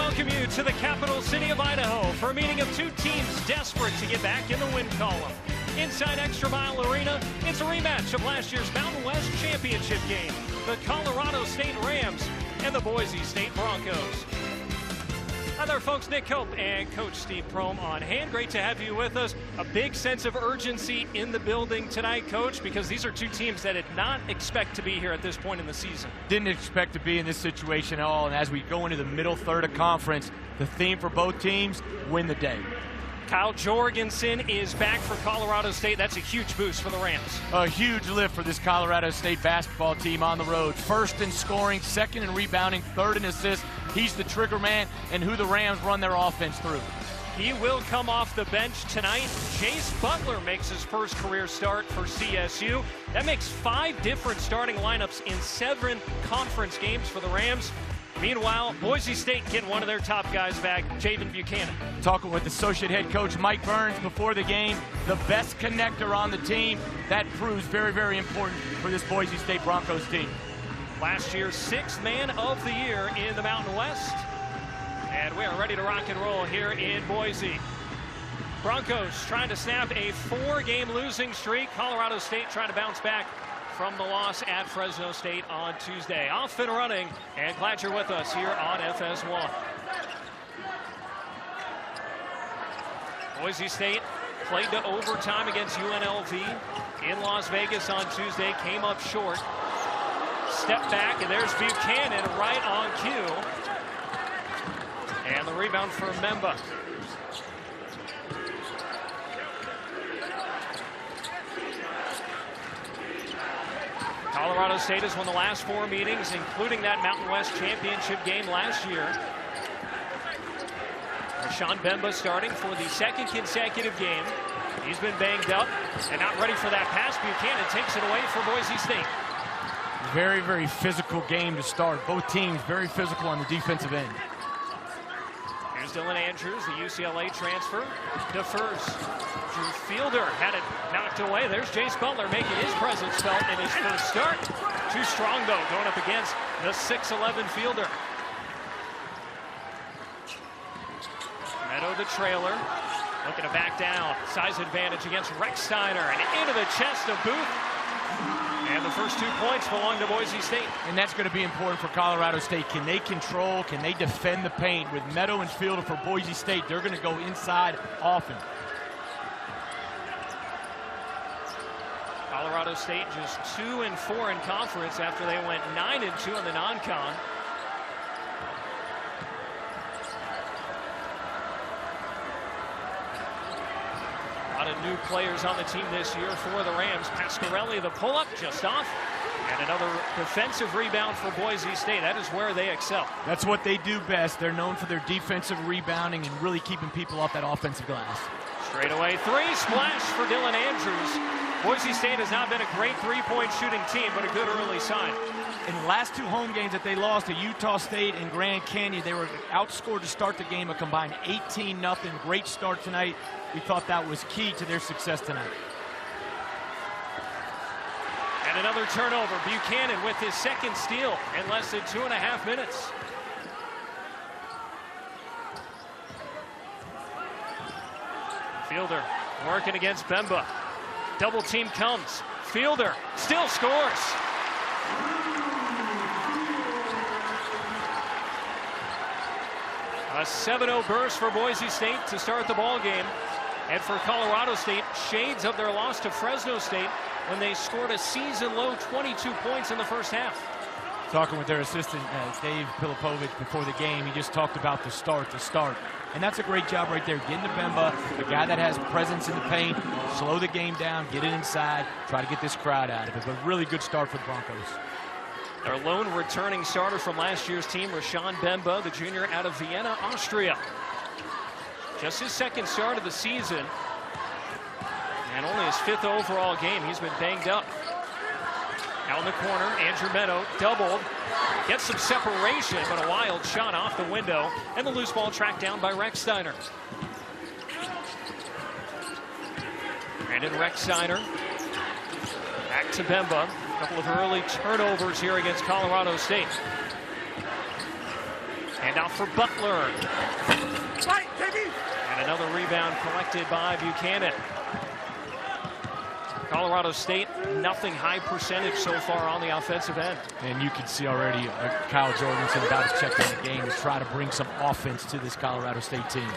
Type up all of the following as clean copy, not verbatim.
welcome you to the capital city of Idaho for a meeting of two teams desperate to get back in the win column. Inside ExtraMile Arena, it's a rematch of last year's Mountain West Championship game, the Colorado State Rams and the Boise State Broncos. Hi there, folks. Nick Cope and Coach Steve Prohm on hand. Great to have you with us. A big sense of urgency in the building tonight, Coach, because these are two teams that did not expect to be here at this point in the season. Didn't expect to be in this situation at all, and as we go into the middle third of conference, the theme for both teams, win the day. Kyle Jorgensen is back for Colorado State. That's a huge boost for the Rams. A huge lift for this Colorado State basketball team on the road. First in scoring, second in rebounding, third in assists. He's the trigger man and who the Rams run their offense through. He will come off the bench tonight. Jace Butler makes his first career start for CSU. That makes 5 different starting lineups in 7 conference games for the Rams. Meanwhile, Boise State getting one of their top guys back, Jaden Buchanan. Talking with associate head coach Mike Burns before the game, the best connector on the team. That proves very, very important for this Boise State Broncos team. Last year's 6th man of the year in the Mountain West. And we are ready to rock and roll here in Boise. Broncos trying to snap a 4-game losing streak. Colorado State trying to bounce back from the loss at Fresno State on Tuesday. Off and running, and glad you're with us here on FS1. Boise State played to overtime against UNLV in Las Vegas on Tuesday, came up short. Step back, and there's Buchanan right on cue. And the rebound for Memba. Colorado State has won the last 4 meetings, including that Mountain West Championship game last year. Rashawn Bemba starting for the 2nd consecutive game. He's been banged up and not ready for that pass. Buchanan takes it away for Boise State. Very, very physical game to start. Both teams very physical on the defensive end. Here's Dylan Andrews, the UCLA transfer, defers. Drew Fielder had it knocked away. There's Jace Butler making his presence felt in his first start. Too strong, though, going up against the 6'11 Fielder. Meadow, the trailer, looking to back down. Size advantage against Rex Steiner, and into the chest of Booth. And the first 2 points belong to Boise State. And that's going to be important for Colorado State. Can they control, can they defend the paint? With Meadow and Fielder for Boise State, they're going to go inside often. Colorado State just 2-4 in conference after they went 9-2 in the non-con. A lot of new players on the team this year for the Rams. Pasquarelli, the pull-up, just off. And another defensive rebound for Boise State. That is where they excel. That's what they do best. They're known for their defensive rebounding and really keeping people off that offensive glass. Straightaway 3, splash for Dylan Andrews. Boise State has not been a great 3-point shooting team, but a good early sign. In the last 2 home games that they lost to Utah State and Grand Canyon, they were outscored to start the game, a combined 18-0. Great start tonight. We thought that was key to their success tonight. And another turnover. Buchanan with his 2nd steal in less than 2.5 minutes. Fielder working against Bemba. Double team comes. Fielder still scores. A 7-0 burst for Boise State to start the ball game. And for Colorado State, shades of their loss to Fresno State when they scored a season-low 22 points in the first half. Talking with their assistant, Dave Pilipovich, before the game, he just talked about the start. And that's a great job right there, getting to Bemba, the guy that has presence in the paint, slow the game down, get it inside, try to get this crowd out of it. But really good start for the Broncos. Their lone returning starter from last year's team, Rashawn Bemba, the junior out of Vienna, Austria. Just his 2nd start of the season, and only his 5th overall game. He's been banged up. Out in the corner, Andrew Meadow doubled, gets some separation, but a wild shot off the window, and the loose ball tracked down by Rex Steiner. Brandon Rex Steiner back to Bemba. A couple of early turnovers here against Colorado State. Hand out for Butler. And another rebound collected by Buchanan. Colorado State, nothing high percentage so far on the offensive end. And you can see already Kyle Jorgensen about to check in the game to try to bring some offense to this Colorado State team.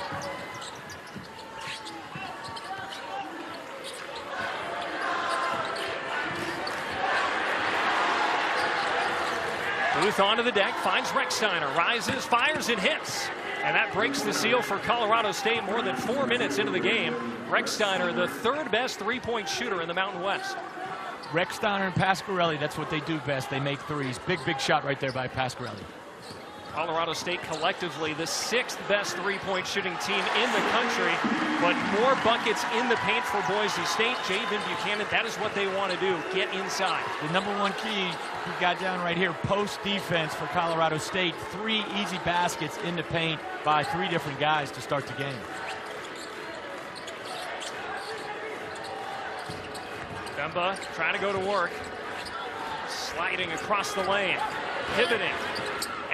Booth onto the deck, finds Rechsteiner, rises, fires, and hits. And that breaks the seal for Colorado State more than 4 minutes into the game. Rechsteiner, the third best three-point shooter in the Mountain West. Rechsteiner and Pasquarelli, that's what they do best. They make threes. Big shot right there by Pasquarelli. Colorado State collectively the sixth best three-point shooting team in the country, but more buckets in the paint for Boise State. Javen Buchanan, that is what they want to do, get inside. The number one key he got down right here, post defense for Colorado State. 3 easy baskets in the paint by 3 different guys to start the game. Bemba trying to go to work. Sliding across the lane, pivoting,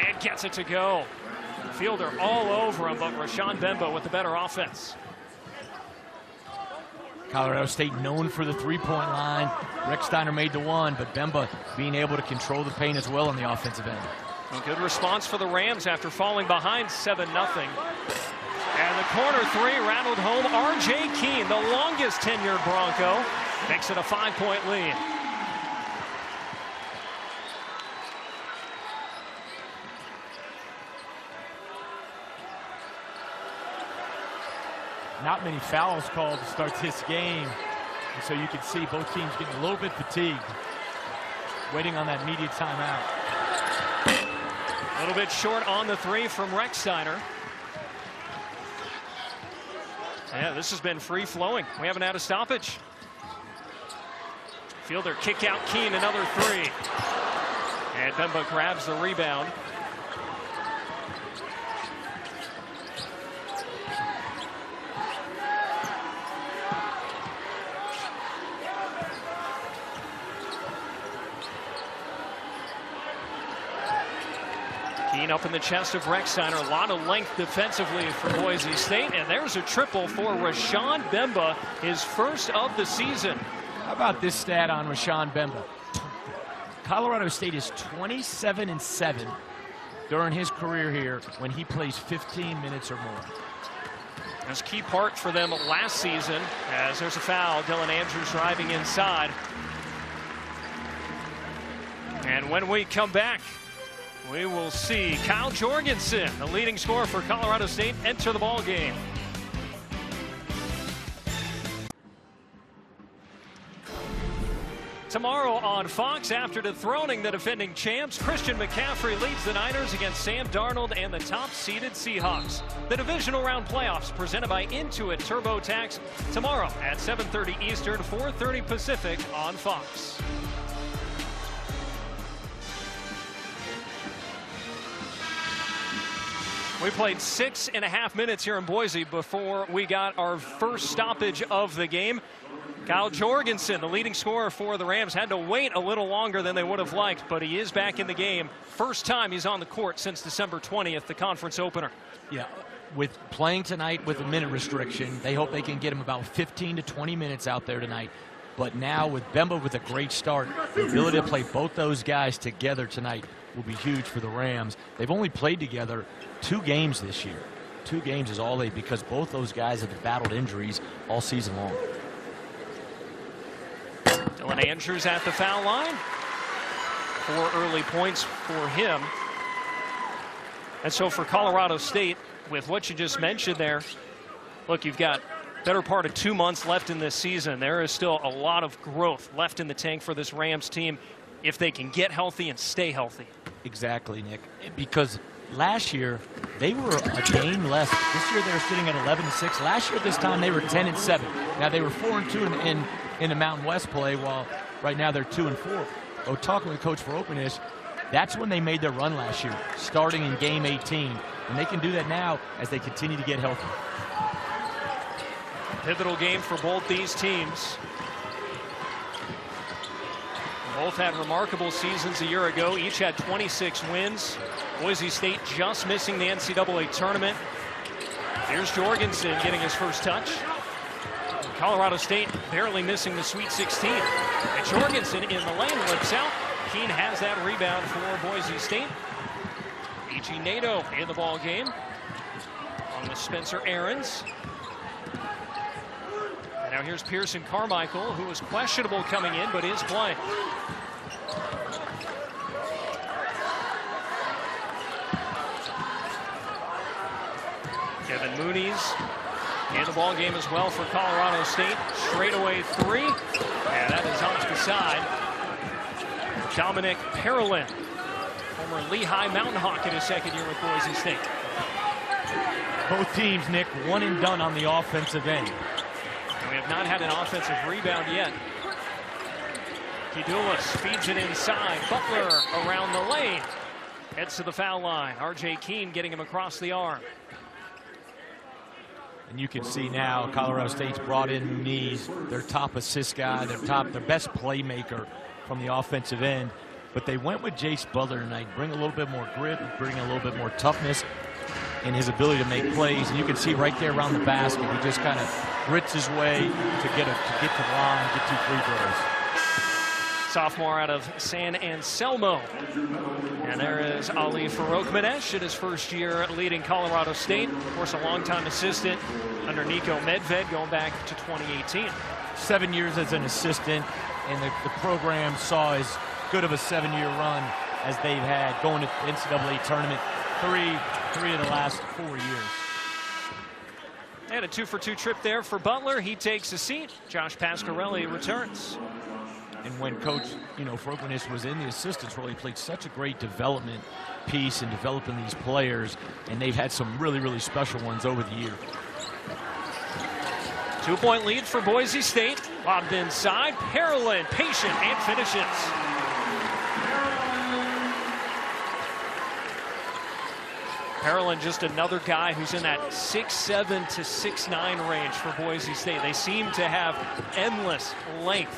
and gets it to go. Fielder all over him, but Rashawn Bemba with the better offense. Colorado State known for the three-point line. Rechsteiner made the one, but Bemba being able to control the paint as well on the offensive end. A good response for the Rams after falling behind 7-0. And the corner 3 rattled home. R.J. Keene, the longest tenured Bronco, makes it a 5-point lead. Not many fouls called to start this game. And so you can see both teams getting a little bit fatigued, waiting on that immediate timeout. A little bit short on the 3 from Rechsteiner. Yeah, this has been free-flowing. We haven't had a stoppage. Fielder kick out Keene, another 3. And Bemba grabs the rebound. Keene up in the chest of Rechsteiner. A lot of length defensively for Boise State. And there's a triple for Rashawn Bemba, his first of the season. How about this stat on Rashawn Bemba? Colorado State is 27-7 during his career here when he plays 15 minutes or more. That's a key part for them last season, as there's a foul. Dylan Andrews driving inside. And when we come back, we will see Kyle Jorgensen, the leading scorer for Colorado State, enter the ball game. Tomorrow on Fox, after dethroning the defending champs, Christian McCaffrey leads the Niners against Sam Darnold and the top-seeded Seahawks. The divisional round playoffs presented by Intuit TurboTax tomorrow at 7:30 Eastern, 4:30 Pacific on Fox. We played 6.5 minutes here in Boise before we got our first stoppage of the game. Kyle Jorgensen, the leading scorer for the Rams, had to wait a little longer than they would have liked, but he is back in the game. First time he's on the court since December 20th, the conference opener. Yeah, with playing tonight with a minute restriction, they hope they can get him about 15 to 20 minutes out there tonight. But now with Bemba with a great start, the ability to play both those guys together tonight will be huge for the Rams. They've only played together 2 games this year. 2 games is all they, because both those guys have battled injuries all season long. Dylan Andrews at the foul line. 4 early points for him. And so for Colorado State, with what you just mentioned there, look, you've got better part of 2 months left in this season. There is still a lot of growth left in the tank for this Rams team if they can get healthy and stay healthy. Exactly, Nick. Because last year, they were a game less. This year, they're sitting at 11-6. Last year, this time, they were 10-7. Now, they were 4-2 in the Mountain West play, while right now they're 2-4. Oh, talking with Coach Veropoulos, that's when they made their run last year, starting in game 18. And they can do that now as they continue to get healthy. Pivotal game for both these teams. Both had remarkable seasons a year ago. Each had 26 wins. Boise State just missing the NCAA tournament. Here's Jorgensen getting his first touch. Colorado State barely missing the Sweet 16. And Jorgensen in the lane, lips out. Keene has that rebound for Boise State. E.G. Nato in the ball game on with Spencer Aarons. And now here's Pearson Carmichael, who was questionable coming in, but is playing. Kevin Mooney's in the ball game as well for Colorado State. Straightaway three, and that is off the side. Dominic Parolin, former Lehigh Mountain Hawk in his second year with Boise State. Both teams, Nick, one and done on the offensive end. And we have not had an offensive rebound yet. Kidulis feeds it inside. Butler around the lane. Heads to the foul line. R.J. Keene getting him across the arm. And you can see now Colorado State's brought in Muniz, their top assist guy, their best playmaker from the offensive end. But they went with Jace Butler tonight. Bring a little bit more grit, bring a little bit more toughness in his ability to make plays. And you can see right there around the basket, he just kind of grits his way to get to the line, get 2 free throws. Sophomore out of San Anselmo. And there is Ali Farouk-Manesh in his first year leading Colorado State. Of course, a longtime assistant under Nico Medved going back to 2018. 7 years as an assistant, and the program saw as good of a 7-year run as they've had going to the NCAA tournament three of the last 4 years. And a 2-for-2 trip there for Butler. He takes a seat. Josh Pasquarelli returns. And when Coach, Farouk-Manesh was in the assistants role, he played such a great development piece in developing these players, and they've had some really, really special ones over the year. 2-point lead for Boise State. Lobbed inside. Parolin, patient, and finishes. Parolin, just another guy who's in that 6'7" to 6'9" range for Boise State. They seem to have endless length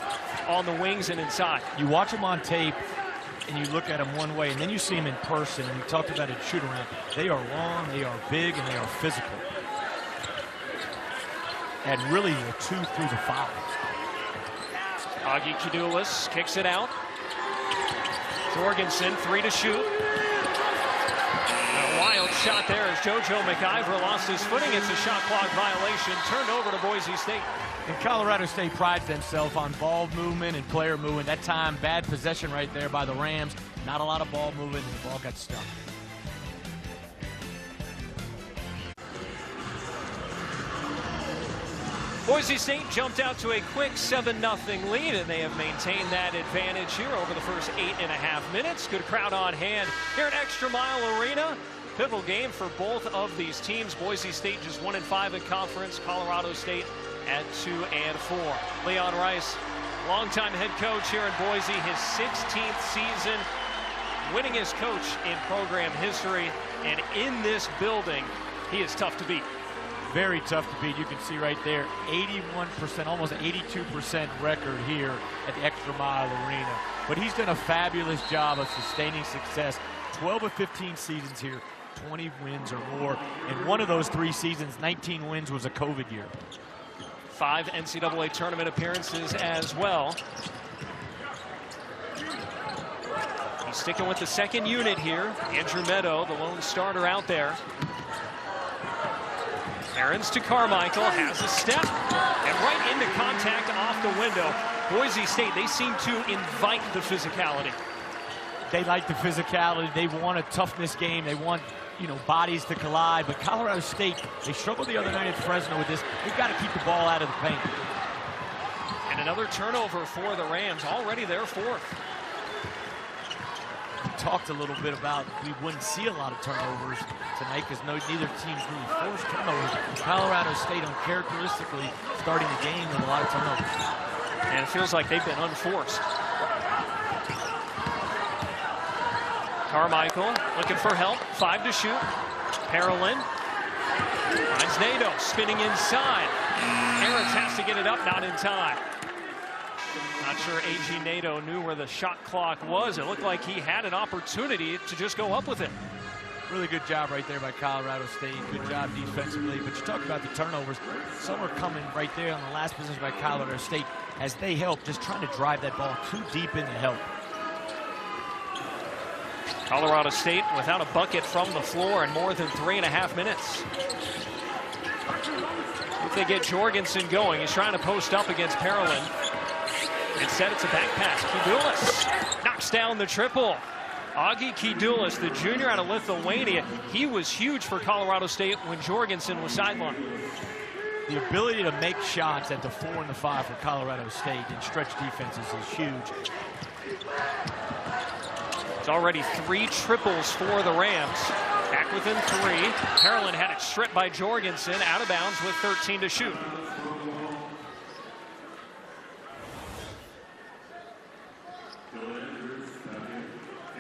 on the wings and inside. You watch them on tape and you look at them one way, and then you see them in person, and we talked about it at shoot around. They are long, they are big, and they are physical. And really the 2 through the 5. Augie Kidulis kicks it out. Jorgensen, 3 to shoot. A wild shot there as JoJo McIver lost his footing. It's a shot clock violation turned over to Boise State. And Colorado State prides themselves on ball movement and player movement. That time, bad possession right there by the Rams. Not a lot of ball movement, and the ball got stuck. Boise State jumped out to a quick 7-0 lead, and they have maintained that advantage here over the first 8.5 minutes. Good crowd on hand here at ExtraMile Arena. Pivotal game for both of these teams. Boise State just 1-5 in conference. Colorado State at 2-4. Leon Rice, longtime head coach here in Boise, his 16th season, winningest coach in program history, and in this building, he is tough to beat. Very tough to beat. You can see right there, 81%, almost 82% record here at the ExtraMile Arena. But he's done a fabulous job of sustaining success. 12 of 15 seasons here, 20 wins or more. And one of those 3 seasons, 19 wins, was a COVID year. 5 NCAA tournament appearances as well. He's sticking with the second unit here. Andrew Meadow, the lone starter out there. Aarons to Carmichael, has a step, and right into contact off the window. Boise State, they seem to invite the physicality. They like the physicality. They want a toughness game. They want, bodies to collide. But Colorado State, they struggled the other night at Fresno with this. They've got to keep the ball out of the paint. And another turnover for the Rams, already their 4th. We talked a little bit about we wouldn't see a lot of turnovers tonight because neither team's really forced turnovers. Colorado State uncharacteristically starting the game with a lot of turnovers. And it feels like they've been unforced. Carmichael looking for help, 5 to shoot. Parolin finds Nato spinning inside. Aarons has to get it up, not in time. Not sure A.G. Nato knew where the shot clock was. It looked like he had an opportunity to just go up with it. Really good job right there by Colorado State. Good job defensively. But you talk about the turnovers. Some are coming right there on the last possession by Colorado State as they help, just trying to drive that ball too deep in to help. Colorado State without a bucket from the floor in more than 3.5 minutes. If they get Jorgensen going, he's trying to post up against Parolin. Instead, it's a back pass. Kidulis knocks down the triple. Augie Kidulis, the junior out of Lithuania, he was huge for Colorado State when Jorgensen was sidelined. The ability to make shots at the 4 and the 5 for Colorado State in stretch defenses is huge. It's already 3 triples for the Rams. Back within 3. Parolin had it stripped by Jorgensen, out of bounds with 13 to shoot.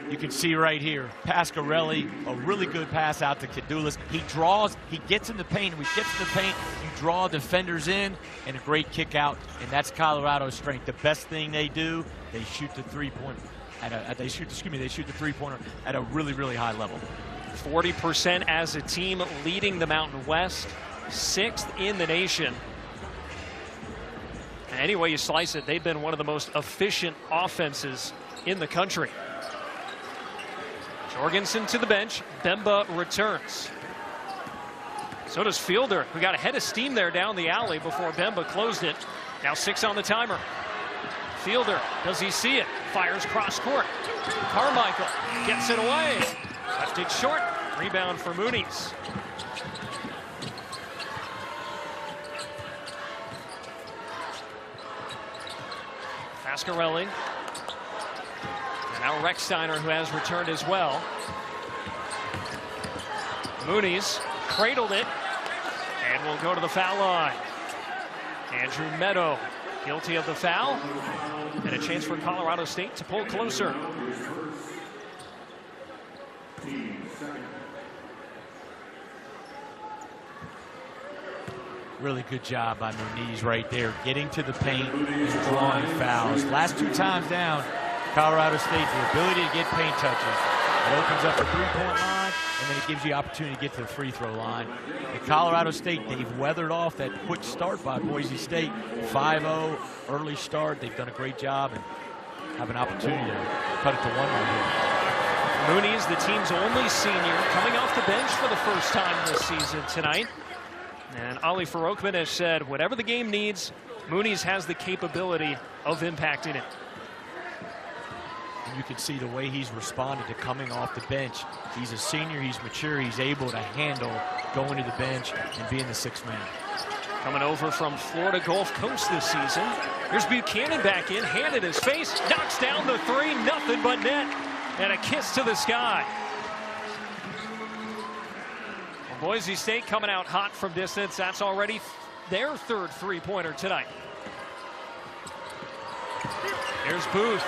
You can see right here, Pasquarelli, a really good pass out to Kidulis. He draws, he gets in the paint. When he gets in the paint, you draw defenders in, and a great kick out, and that's Colorado's strength. The best thing they do, they shoot the three-pointer they shoot the three-pointer at a really, really high level. 40% as a team, leading the Mountain West, 6th in the nation. And any way you slice it, they've been one of the most efficient offenses in the country. Jorgensen to the bench. Bemba returns. So does Fielder, who got a head of steam there down the alley before Bemba closed it. Now 6 on the timer. Fielder, does he see it? Fires cross court. Carmichael gets it away. Left it short. Rebound for Mooney's. Pasquarelli. And now Rechsteiner, who has returned as well. Mooney's cradled it and will go to the foul line. Andrew Meadow guilty of the foul, and a chance for Colorado State to pull closer. Really good job by Mooney's right there, getting to the paint and drawing fouls. Last 2 times down, Colorado State, the ability to get paint touches. It opens up a three-point line, and then it gives you opportunity to get to the free throw line. And Colorado State, they've weathered off that quick start by Boise State. 5-0, early start. They've done a great job and have an opportunity to cut it to 1 right here. Mooney's the team's only senior, coming off the bench for the first time this season tonight. And Ali Farokman has said, whatever the game needs, Mooney's has the capability of impacting it. And you can see the way he's responded to coming off the bench. He's a senior, he's mature, he's able to handle going to the bench and being the 6th man. Coming over from Florida Gulf Coast this season. Here's Buchanan back in, hand in his face, knocks down the 3, nothing but net, and a kiss to the sky. Well, Boise State coming out hot from distance. That's already their 3rd three-pointer tonight. Here's Booth,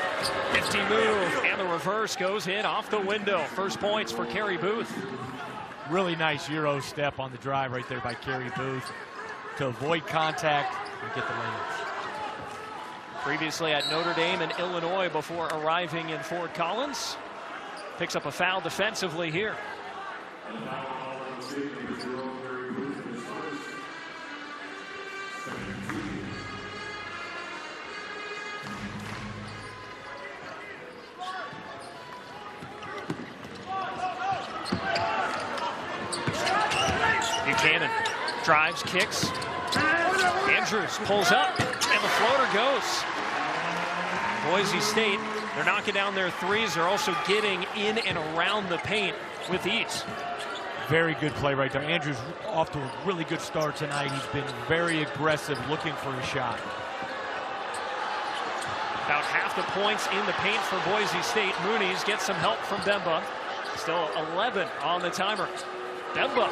50 move, and the reverse goes in off the window. First points for Kerry Booth. Really nice Euro step on the drive right there by Kerry Booth to avoid contact and get the layup. Previously at Notre Dame and Illinois before arriving in Fort Collins. Picks up a foul defensively here. Buchanan drives, kicks. Andrews pulls up, and the floater goes. Boise State, they're knocking down their 3s. They're also getting in and around the paint with ease. Very good play right there. Andrews off to a really good start tonight. He's been very aggressive looking for a shot. About half the points in the paint for Boise State. Mooney's gets some help from Bemba. Still 11 on the timer. Bemba.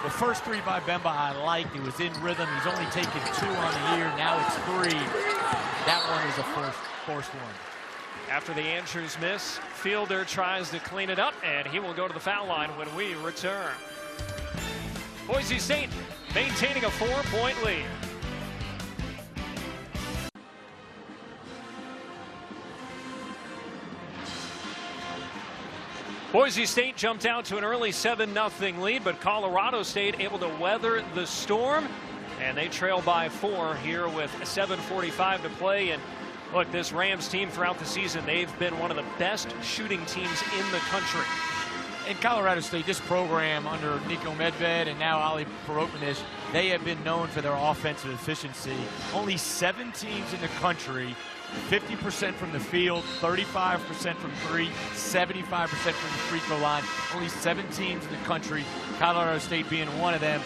The first 3 by Bemba I liked. He was in rhythm. He's only taken 2 on the year. Now it's 3. That one is a forced one. After the Andrews miss, Fielder tries to clean it up, and he will go to the foul line when we return. Boise State maintaining a 4-point lead. Boise State jumped out to an early 7-0 lead, but Colorado State able to weather the storm, and they trail by 4 here with 7:45 to play. And look, this Rams team throughout the season, they've been one of the best shooting teams in the country. In Colorado State, this program under Nico Medved and now Ali Parokmanish, they have been known for their offensive efficiency. Only 7 teams in the country, 50% from the field, 35% from 3, 75% from the free throw line. Only 7 teams in the country, Colorado State being one of them,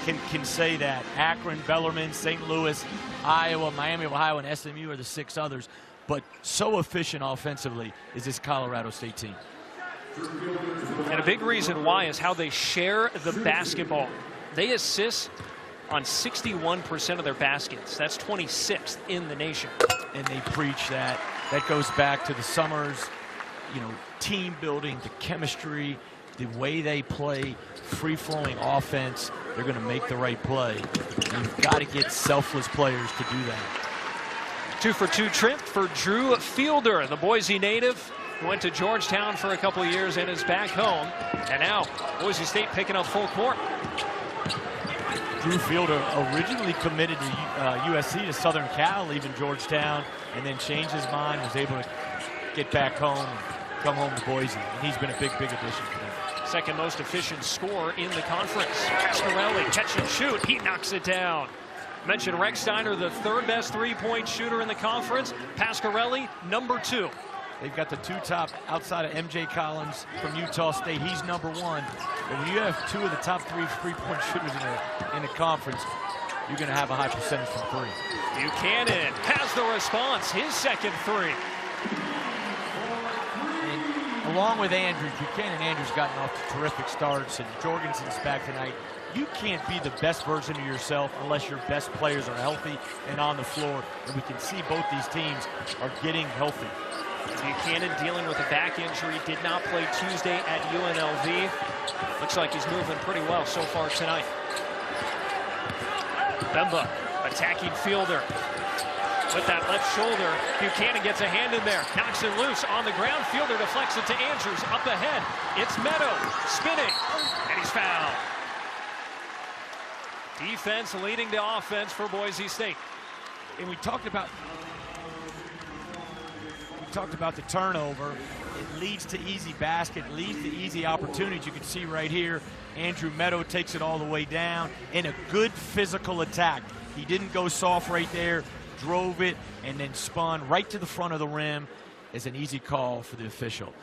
can say that. Akron, Bellarmine, St. Louis, Iowa, Miami of Ohio, and SMU are the 6 others. But so efficient offensively is this Colorado State team. And a big reason why is how they share the basketball. They assist on 61% of their baskets. That's 26th in the nation. And they preach that. That goes back to the Summers, team building, the chemistry, the way they play, free-flowing offense. They're going to make the right play. And you've got to get selfless players to do that. 2-for-2 trip for Drew Fielder, the Boise native, who went to Georgetown for a couple of years and is back home. And now Boise State picking up full court. Drew Fielder originally committed to USC to Southern Cal, leaving Georgetown, and then changed his mind, was able to get back home and come home to Boise. And he's been a big addition for them. Second most efficient scorer in the conference. Pasquarelli, catch and shoot. He knocks it down. Mentioned Rex Steiner, the 3rd best three-point shooter in the conference. Pasquarelli, number 2. They've got the 2 top outside of MJ Collins from Utah State. He's number 1. But when you have 2 of the top 3 three-point shooters in the conference, you're going to have a high percentage from 3. Buchanan has the response. His second 3. And along with Andrews, Andrews gotten off to terrific starts, and Jorgensen's back tonight. You can't be the best version of yourself unless your best players are healthy and on the floor. And we can see both these teams are getting healthy. Buchanan dealing with a back injury, did not play Tuesday at UNLV. Looks like he's moving pretty well so far tonight. Bemba attacking Fielder with that left shoulder. Buchanan gets a hand in there, knocks it loose on the ground. Fielder deflects it to Andrews, up ahead. It's Meadow spinning, and he's fouled. Defense leading to offense for Boise State. And we talked about the turnover. It leads to easy basket, leads to easy opportunities. You can see right here, Andrew Meadow takes it all the way down in a good physical attack. He didn't go soft right there, drove it, and then spun right to the front of the rim as an easy call for the official.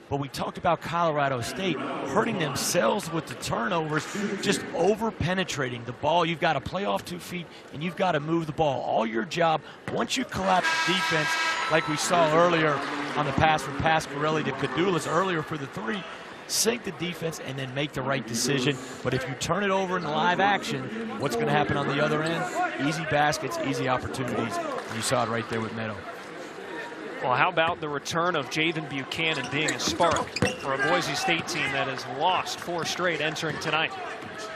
But we talked about Colorado State hurting themselves with the turnovers, just over-penetrating the ball. You've got to play off 2 feet, and you've got to move the ball. All your job, once you collapse the defense, like we saw earlier on the pass from Pasquarelli to Cadulas earlier for the 3, sink the defense and then make the right decision. But if you turn it over in live action, what's going to happen on the other end? Easy baskets, easy opportunities. And you saw it right there with Meadow. Well, how about the return of Javen Buchanan being a spark for a Boise State team that has lost 4 straight entering tonight?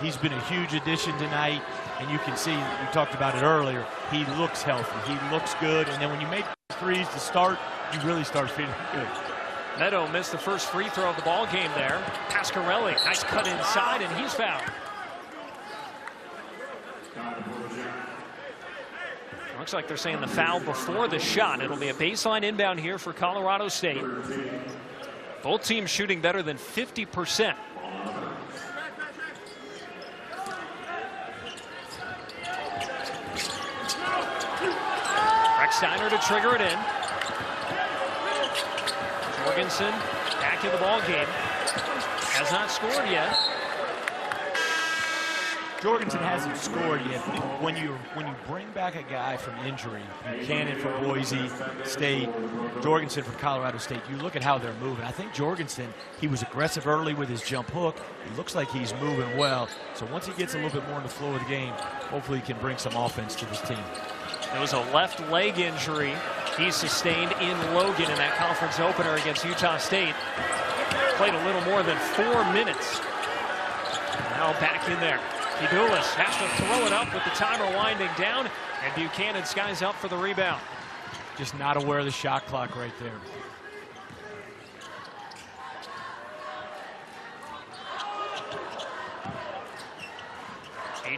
He's been a huge addition tonight, and you can see, we talked about it earlier, he looks healthy, he looks good, and then when you make threes to start, you really start feeling good. Meadow missed the first free throw of the ball game there. Pasquarelli, nice cut inside, and he's fouled. Looks like they're saying the foul before the shot. It'll be a baseline inbound here for Colorado State. Both teams shooting better than 50%. Rex Steiner to trigger it in. Jorgensen back in the ball game. Has not scored yet. Jorgensen hasn't scored yet. When you bring back a guy from injury, Buchanan from Boise State, Jorgensen from Colorado State, you look at how they're moving. I think Jorgensen, he was aggressive early with his jump hook. It looks like he's moving well. So once he gets a little bit more in the flow of the game, hopefully he can bring some offense to this team. There was a left leg injury he sustained in Logan in that conference opener against Utah State. Played a little more than 4 minutes. Now back in there. Cadulas has to throw it up with the timer winding down, and Buchanan skies up for the rebound. Just not aware of the shot clock right there.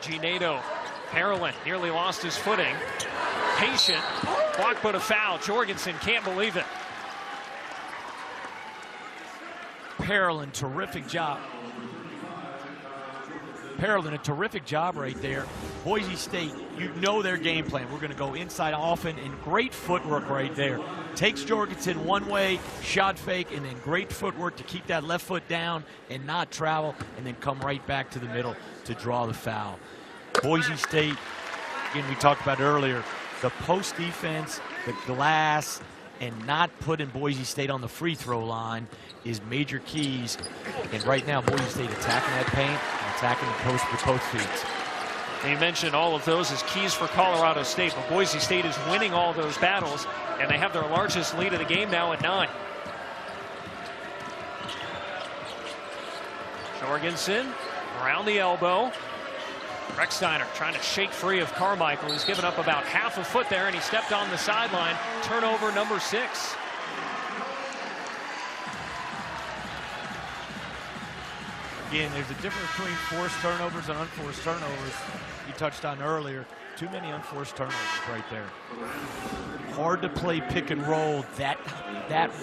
Reggie Nadeau. Parolin nearly lost his footing. Patient. Block but a foul. Jorgensen can't believe it. Parolin, terrific job. Parolin, a terrific job right there. Boise State, you know their game plan. We're going to go inside often, and great footwork right there. Takes Jorgensen one way, shot fake, and then great footwork to keep that left foot down and not travel, and then come right back to the middle to draw the foul. Boise State, again, we talked about earlier, the post defense, the glass, and not putting Boise State on the free throw line is major keys. And right now, Boise State attacking that paint and attacking the post with both feet. You mentioned all of those as keys for Colorado State, but Boise State is winning all those battles, and they have their largest lead of the game now at 9. Jorgensen around the elbow. Recksteiner trying to shake free of Carmichael. He's given up about half a foot there, and he stepped on the sideline. Turnover number 6. Again, there's a difference between forced turnovers and unforced turnovers. You touched on earlier. Too many unforced turnovers right there. Hard to play pick and roll that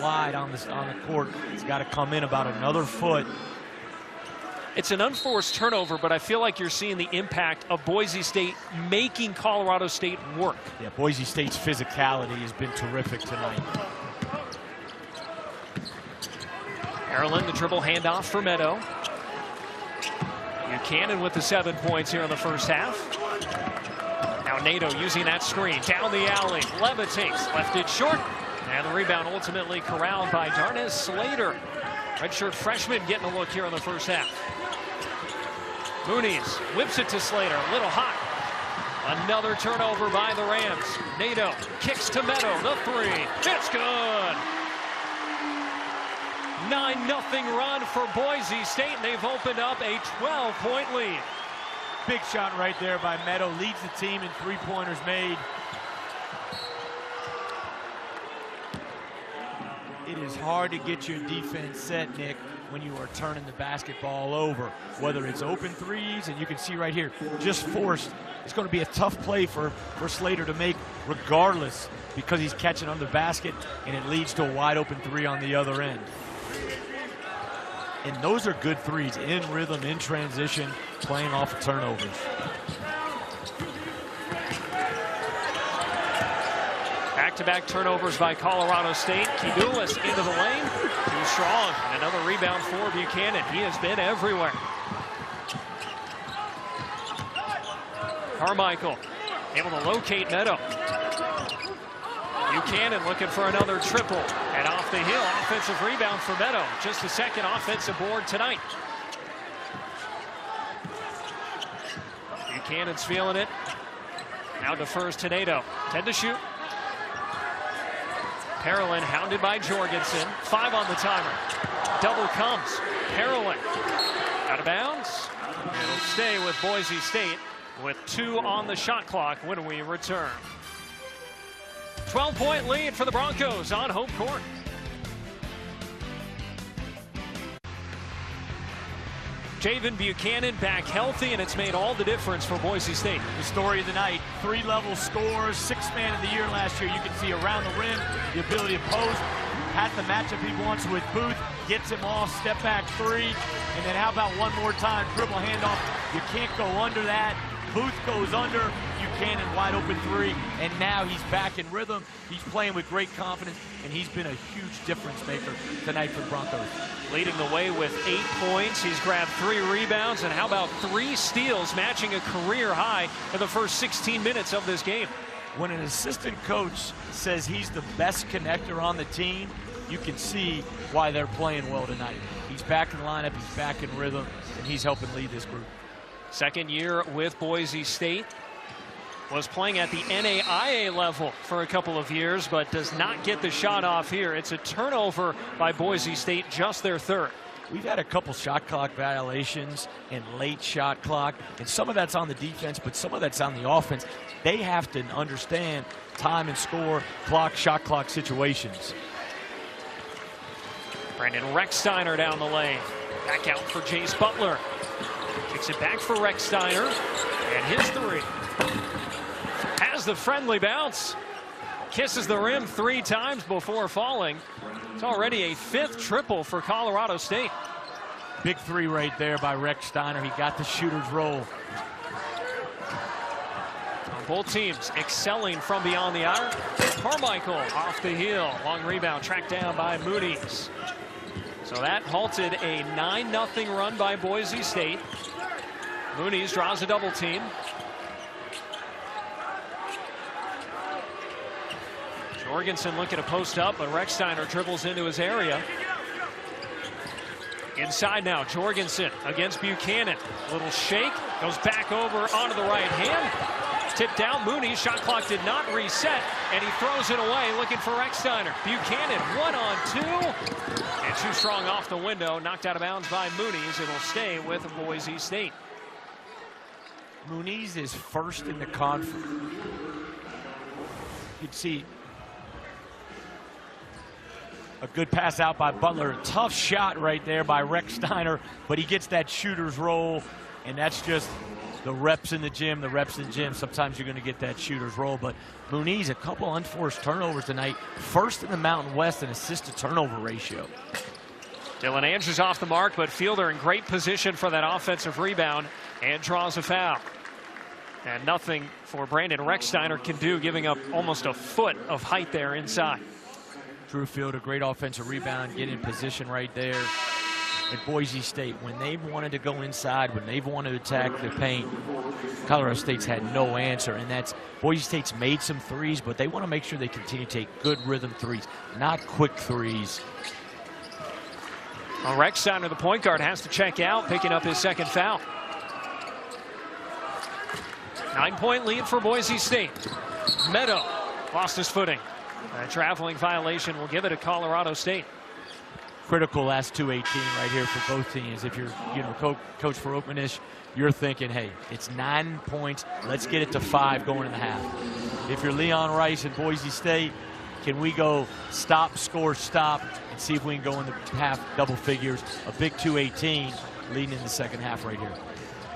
wide on the court. It's got to come in about another foot. It's an unforced turnover, but I feel like you're seeing the impact of Boise State making Colorado State work. Yeah, Boise State's physicality has been terrific tonight. Parolin, the dribble handoff for Meadow. Buchanan with the 7 points here in the first half. Now Nadeau using that screen down the alley. Levitates, left it short. And the rebound ultimately corralled by Darnez Slater. Redshirt freshman getting a look here in the first half. Muniz whips it to Slater, a little hot. Another turnover by the Rams. Nadeau kicks to Meadow, the 3. It's good. 9-0 run for Boise State, and they've opened up a 12-point lead. Big shot right there by Meadow. Leads the team in three-pointers made. It is hard to get your defense set, Nick, when you are turning the basketball over. Whether it's open threes, and you can see right here, just forced. It's going to be a tough play for Slater to make regardless, because he's catching under the basket, and it leads to a wide open 3 on the other end. And those are good threes, in rhythm, in transition, playing off of turnovers. Back-to-back turnovers by Colorado State. Kidulis into the lane. Too strong. And another rebound for Buchanan. He has been everywhere. Carmichael able to locate Meadow. Buchanan looking for another triple. And off the heel, offensive rebound for Meadow. Just the second offensive board tonight. Buchanan's feeling it. Now defers to Nadeau. 10 to shoot. Parolin hounded by Jorgensen. 5 on the timer. Double comes. Parolin out of bounds. It'll stay with Boise State with 2 on the shot clock when we return. 12-point lead for the Broncos on home court. Javen Buchanan back healthy, and it's made all the difference for Boise State. The story of the night, 3-level scores, 6th man of the year last year. You can see around the rim, the ability to post, had the matchup he wants with Booth, gets him off, step back 3, and then how about one more time, dribble handoff. You can't go under that. Booth goes under, Buchanan wide open 3, and now he's back in rhythm. He's playing with great confidence, and he's been a huge difference maker tonight for the Broncos. Leading the way with 8 points. He's grabbed 3 rebounds, and how about 3 steals, matching a career high in the first 16 minutes of this game. When an assistant coach says he's the best connector on the team, you can see why they're playing well tonight. He's back in the lineup, he's back in rhythm, and he's helping lead this group. Second year with Boise State. Was playing at the NAIA level for a couple of years, but does not get the shot off here. It's a turnover by Boise State, just their 3rd. We've had a couple shot clock violations and late shot clock, and some of that's on the defense, but some of that's on the offense. They have to understand time and score, clock, shot clock situations. Brandon Recksteiner down the lane. Back out for Jace Butler. Kicks it back for Recksteiner. And his three. Has the friendly bounce. Kisses the rim 3 times before falling. It's already a 5th triple for Colorado State. Big three right there by Rex Steiner. He got the shooter's roll. Both teams excelling from beyond the arc. Carmichael off the heel. Long rebound tracked down by Mooney's. So that halted a 9-0 run by Boise State. Mooney's draws a double team. Jorgensen looking to post up, but Rex Steiner dribbles into his area. Inside now, Jorgensen against Buchanan. Little shake, goes back over onto the right hand. Tipped down, Mooney, shot clock did not reset, and he throws it away looking for Rex Steiner. Buchanan 1-on-2, and too strong off the window, knocked out of bounds by Mooney's. It'll stay with Boise State. Mooney's is first in the conference. You'd see a good pass out by Butler. A tough shot right there by Rex Steiner, but he gets that shooter's roll, and that's just the reps in the gym, Sometimes you're going to get that shooter's roll, but Mooney's a couple unforced turnovers tonight. First in the Mountain West in assist-to-turnover ratio. Dylan Andrews off the mark, but Fielder in great position for that offensive rebound and draws a foul. And nothing for Brandon Rex Steiner can do, giving up almost a foot of height there inside. Drew Fielder, great offensive rebound, get in position right there. At Boise State, when they wanted to go inside, when they wanted to attack the paint, Colorado State's had no answer, and that's Boise State's made some threes, but they want to make sure they continue to take good rhythm threes, not quick threes. Well, Rex Steiner, the point guard, has to check out, picking up his 2nd foul. 9-point lead for Boise State. Meadow lost his footing. A traveling violation will give it to Colorado State. Critical last 2:18 right here for both teams. If you're, Coach for Openish, you're thinking, hey, it's 9 points. Let's get it to 5 going in the half. If you're Leon Rice and Boise State, can we go stop, score, stop, and see if we can go in the half double figures? A big 2:18 leading in the second half right here.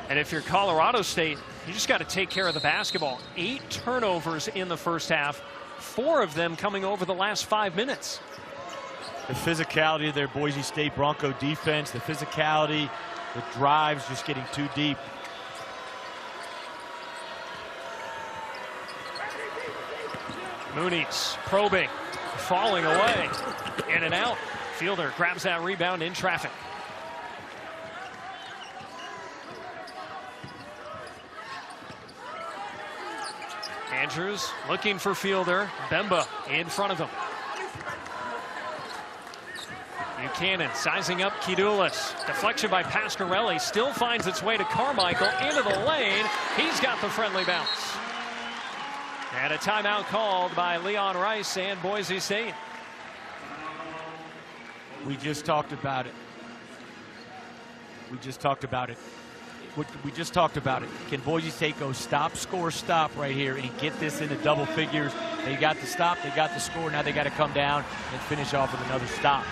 And if you're Colorado State, you just got to take care of the basketball. 8 turnovers in the first half, 4 of them coming over the last 5 minutes. The physicality of their Boise State Bronco defense, the physicality, the drives just getting too deep. Mooney's probing, falling away, in and out. Fielder grabs that rebound in traffic. Andrews looking for Fielder. Bemba in front of him. Buchanan sizing up Kidulis. Deflection by Pasquarelli still finds its way to Carmichael into the lane. He's got the friendly bounce. And a timeout called by Leon Rice and Boise State. We just talked about it. We just talked about it. Can Boise State go stop, score, stop right here and get this into double figures? They got the stop, they got the score. Now they got to come down and finish off with another stop.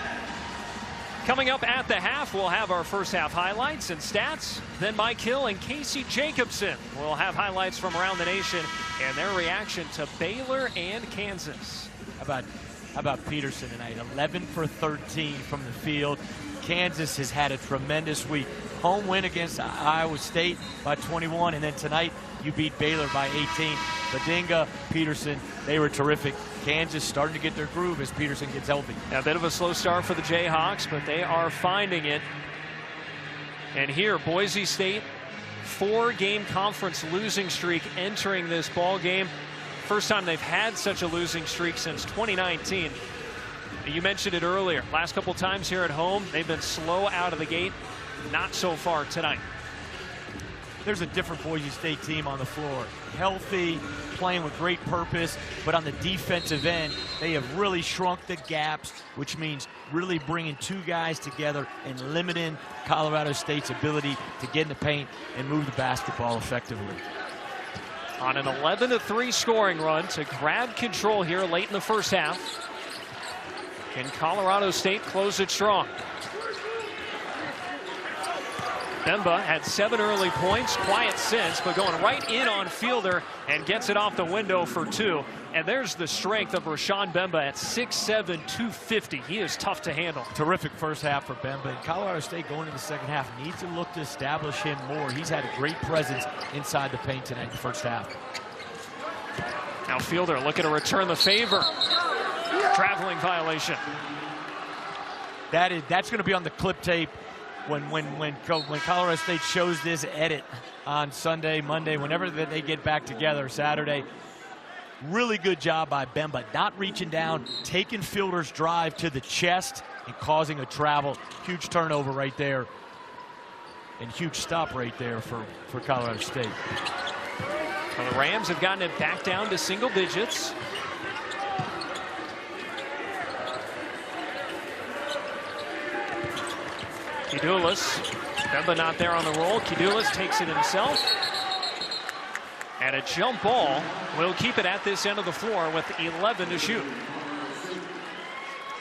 Coming up at the half, we'll have our first half highlights and stats. Then Mike Hill and Casey Jacobson will have highlights from around the nation and their reaction to Baylor and Kansas. How about Peterson tonight? 11 for 13 from the field. Kansas has had a tremendous week. Home win against Iowa State by 21, and then tonight you beat Baylor by 18. Badinga, Peterson, they were terrific. Kansas starting to get their groove as Peterson gets healthy. A bit of a slow start for the Jayhawks, but they are finding it. And here, Boise State, 4-game conference losing streak entering this ball game. First time they've had such a losing streak since 2019. You mentioned it earlier. Last couple times here at home, they've been slow out of the gate. Not so far tonight. There's a different Boise State team on the floor. Healthy, playing with great purpose, but on the defensive end, they have really shrunk the gaps, which means really bringing 2 guys together and limiting Colorado State's ability to get in the paint and move the basketball effectively. On an 11-3 scoring run to grab control here late in the first half. Can Colorado State close it strong? Bemba had 7 early points, quiet since, but going right in on Fielder and gets it off the window for 2. And there's the strength of Rashawn Bemba at 6'7", 250. He is tough to handle. Terrific first half for Bemba. And Colorado State going into the second half needs to look to establish him more. He's had a great presence inside the paint tonight in the first half. Now Fielder looking to return the favor. Traveling violation. That's going to be on the clip tape when Colorado State shows this edit on Sunday, Monday, whenever they get back together, Saturday. Really good job by Bemba, not reaching down, taking Fielder's drive to the chest and causing a travel. Huge turnover right there. And huge stop right there for Colorado State. Well, the Rams have gotten it back down to single digits. Kidulis, Bemba not there on the roll. Kidulis takes it himself. And a jump ball will keep it at this end of the floor with 11 to shoot.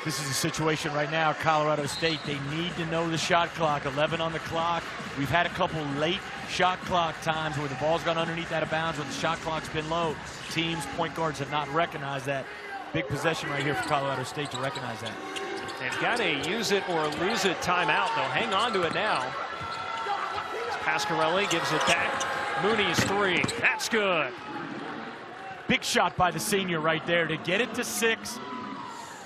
This is a situation right now, Colorado State, they need to know the shot clock. 11 on the clock. We've had a couple late shot clock times where the ball's gone underneath out of bounds, where the shot clock's been low. Teams, point guards have not recognized that. Big possession right here for Colorado State to recognize that. They've got a use it or lose it timeout. They'll hang on to it now. Pasquarelli gives it back. Mooney's 3. That's good. Big shot by the senior right there to get it to 6.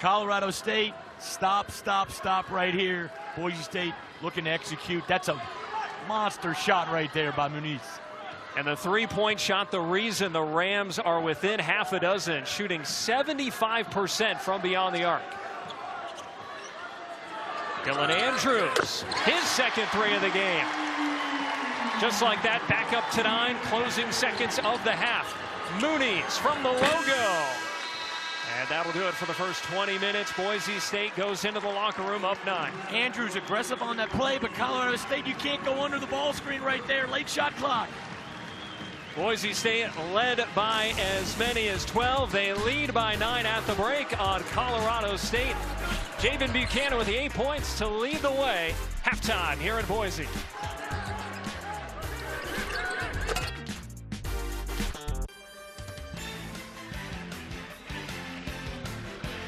Colorado State, stop right here. Boise State looking to execute. That's a monster shot right there by Muniz. And the three-point shot, the reason the Rams are within half a dozen, shooting 75% from beyond the arc. Dylan Andrews, his second 3 of the game. Just like that, back up to 9, closing seconds of the half. Mooney's from the logo. And that'll do it for the first 20 minutes. Boise State goes into the locker room up 9. Andrews aggressive on that play, but Colorado State, you can't go under the ball screen right there. Late shot clock. Boise State led by as many as 12. They lead by 9 at the break on Colorado State. Javen Buchanan with the 8 points to lead the way. Halftime here in Boise.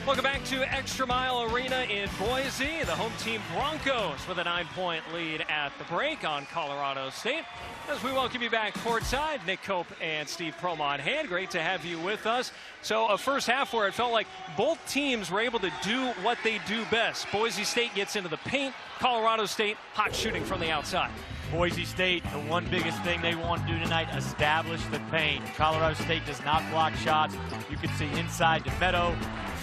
Welcome back to ExtraMile Arena in Boise. The home team Broncos with a 9-point lead at the break on Colorado State. As we welcome you back courtside, Nick Cope and Steve Promo on hand. Great to have you with us. So a first half where it felt like both teams were able to do what they do best. Boise State gets into the paint. Colorado State hot shooting from the outside. Boise State, the one biggest thing they want to do tonight, establish the paint. Colorado State does not block shots. You can see inside to Meadow.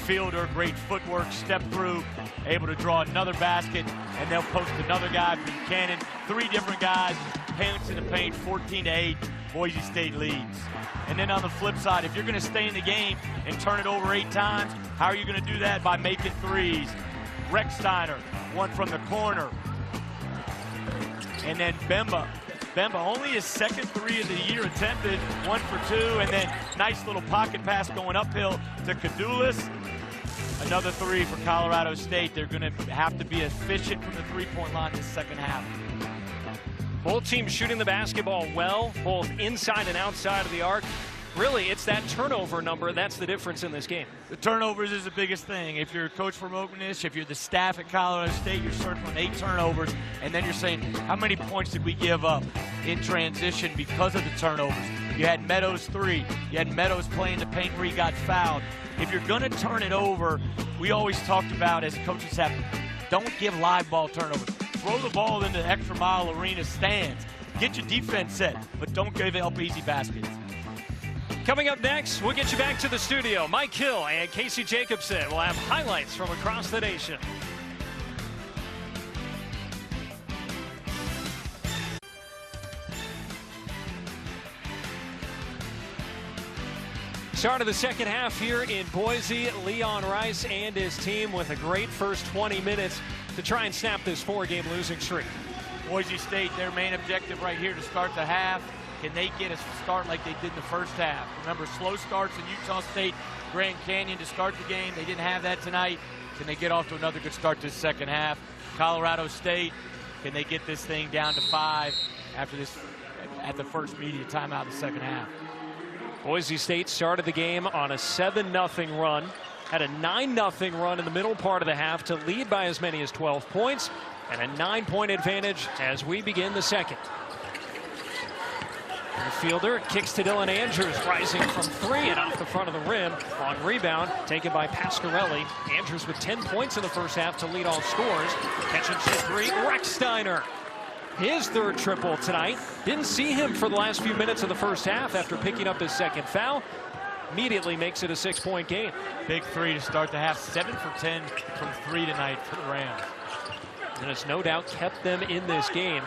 Fielder, great footwork, step through, able to draw another basket, and they'll post another guy, Buchanan. 3 different guys, paints in the paint, 14-8, Boise State leads. And then on the flip side, if you're going to stay in the game and turn it over 8 times, how are you going to do that? By making threes. Recksteiner, one from the corner. And then Bemba only his second 3 of the year attempted, 1 for 2, and then nice little pocket pass going uphill to Kidulis. Another 3 for Colorado State. They're going to have to be efficient from the three-point line this second half. Both teams shooting the basketball well, both inside and outside of the arc. Really, it's that turnover number that's the difference in this game. The turnovers is the biggest thing. If you're Coach Vermogenish, if you're the staff at Colorado State, you're circling 8 turnovers, and then you're saying, how many points did we give up in transition because of the turnovers? You had Meadows 3. You had Meadows playing the paint where he got fouled. If you're going to turn it over, we always talked about, as coaches have, don't give live ball turnovers. Throw the ball into the ExtraMile Arena stands. Get your defense set, but don't give up easy baskets. Coming up next, we'll get you back to the studio. Mike Hill and Casey Jacobson will have highlights from across the nation. Start of the second half here in Boise. Leon Rice and his team with a great first 20 minutes to try and snap this 4-game losing streak. Boise State, their main objective right here to start the half. Can they get a start like they did in the first half? Remember, slow starts in Utah State, Grand Canyon to start the game. They didn't have that tonight. Can they get off to another good start to the second half? Colorado State, Can they get this thing down to 5 after this, at the first media timeout of the second half? Boise State started the game on a 7-0 run, had a 9-0 run in the middle part of the half to lead by as many as 12 points, and a 9-point advantage as we begin the second. The fielder kicks to Dylan Andrews, rising from 3 and off the front of the rim. On rebound, taken by Pasquarelli. Andrews with 10 points in the first half to lead all scores. Catch and shoot 3, Rechsteiner. His third triple tonight. Didn't see him for the last few minutes of the first half after picking up his second foul. Immediately makes it a 6-point game. Big 3 to start the half. 7 for 10 from 3 tonight for the Rams. And it's no doubt kept them in this game.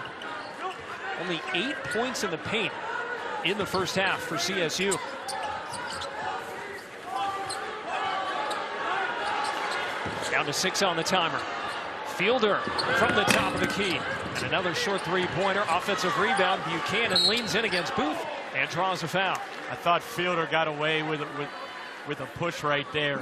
Only 8 points in the paint in the first half for CSU. Down to 6 on the timer. Fielder from the top of the key. And another short 3-pointer. Offensive rebound. Buchanan leans in against Booth and draws a foul. I thought Fielder got away with a push right there.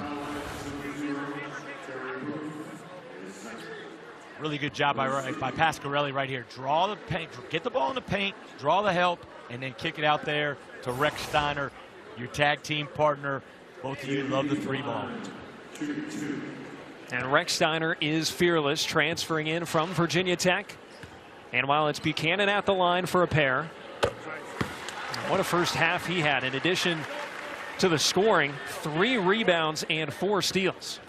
Really good job by Pasquarelli right here. Draw the paint, get the ball in the paint, draw the help, and then kick it out there to Rechsteiner, your tag team partner. Both of you love the 3-ball. And Rechsteiner is fearless, transferring in from Virginia Tech. And while it's Buchanan at the line for a pair, what a first half he had. In addition to the scoring, 3 rebounds and 4 steals.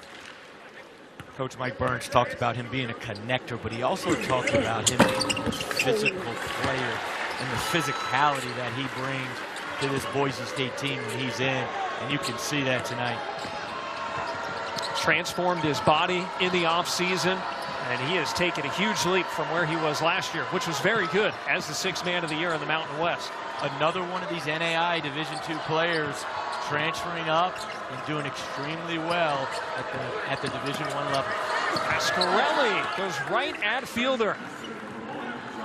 Coach Mike Burns talked about him being a connector, but he also talked about him being a physical player and the physicality that he brings to this Boise State team when he's in, and you can see that tonight. Transformed his body in the offseason, and he has taken a huge leap from where he was last year, which was very good as the 6th man of the year in the Mountain West. Another one of these NAI Division II players transferring up and doing extremely well at the Division I level. Pasquarelli goes right at Fielder.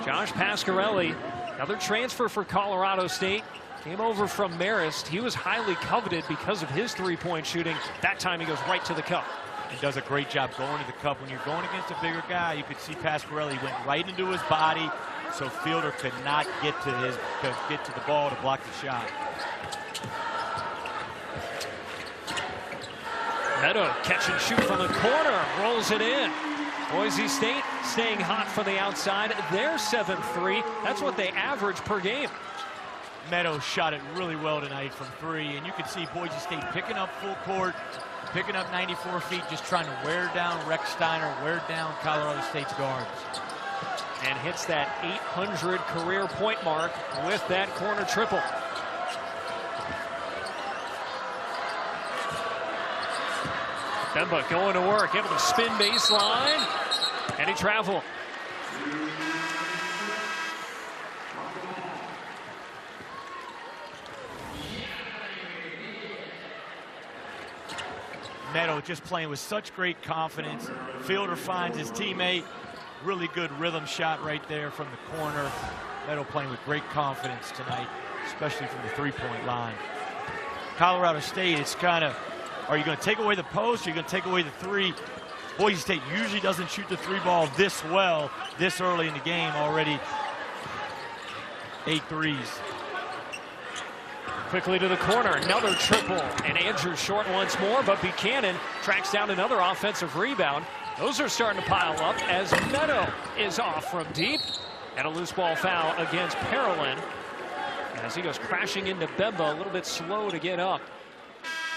Josh Pasquarelli, another transfer for Colorado State, came over from Marist. He was highly coveted because of his 3-point shooting. That time he goes right to the cup. He does a great job going to the cup. When you're going against a bigger guy, you could see Pasquarelli went right into his body, so Fielder could not get to the ball to block the shot. Meadow catch and shoot from the corner, rolls it in. Boise State staying hot from the outside. They're 7-3. That's what they average per game. Meadow shot it really well tonight from 3, and you can see Boise State picking up full court, picking up 94 feet, just trying to wear down Rechsteiner, wear down Colorado State's guards. And hits that 800 career point mark with that corner triple. Bemba going to work, able to spin baseline, and he traveled. Meadow just playing with such great confidence. Fielder finds his teammate. Really good rhythm shot right there from the corner. Meadow playing with great confidence tonight, especially from the 3-point line. Colorado State, it's kind of, are you going to take away the post? Or are you going to take away the 3? Boise State usually doesn't shoot the 3-ball this well this early in the game already. 8 threes. Quickly to the corner, another triple, and Andrews short once more, but Buchanan tracks down another offensive rebound. Those are starting to pile up as Meadow is off from deep, and a loose ball foul against Parolin as he goes crashing into Bemba, a little bit slow to get up,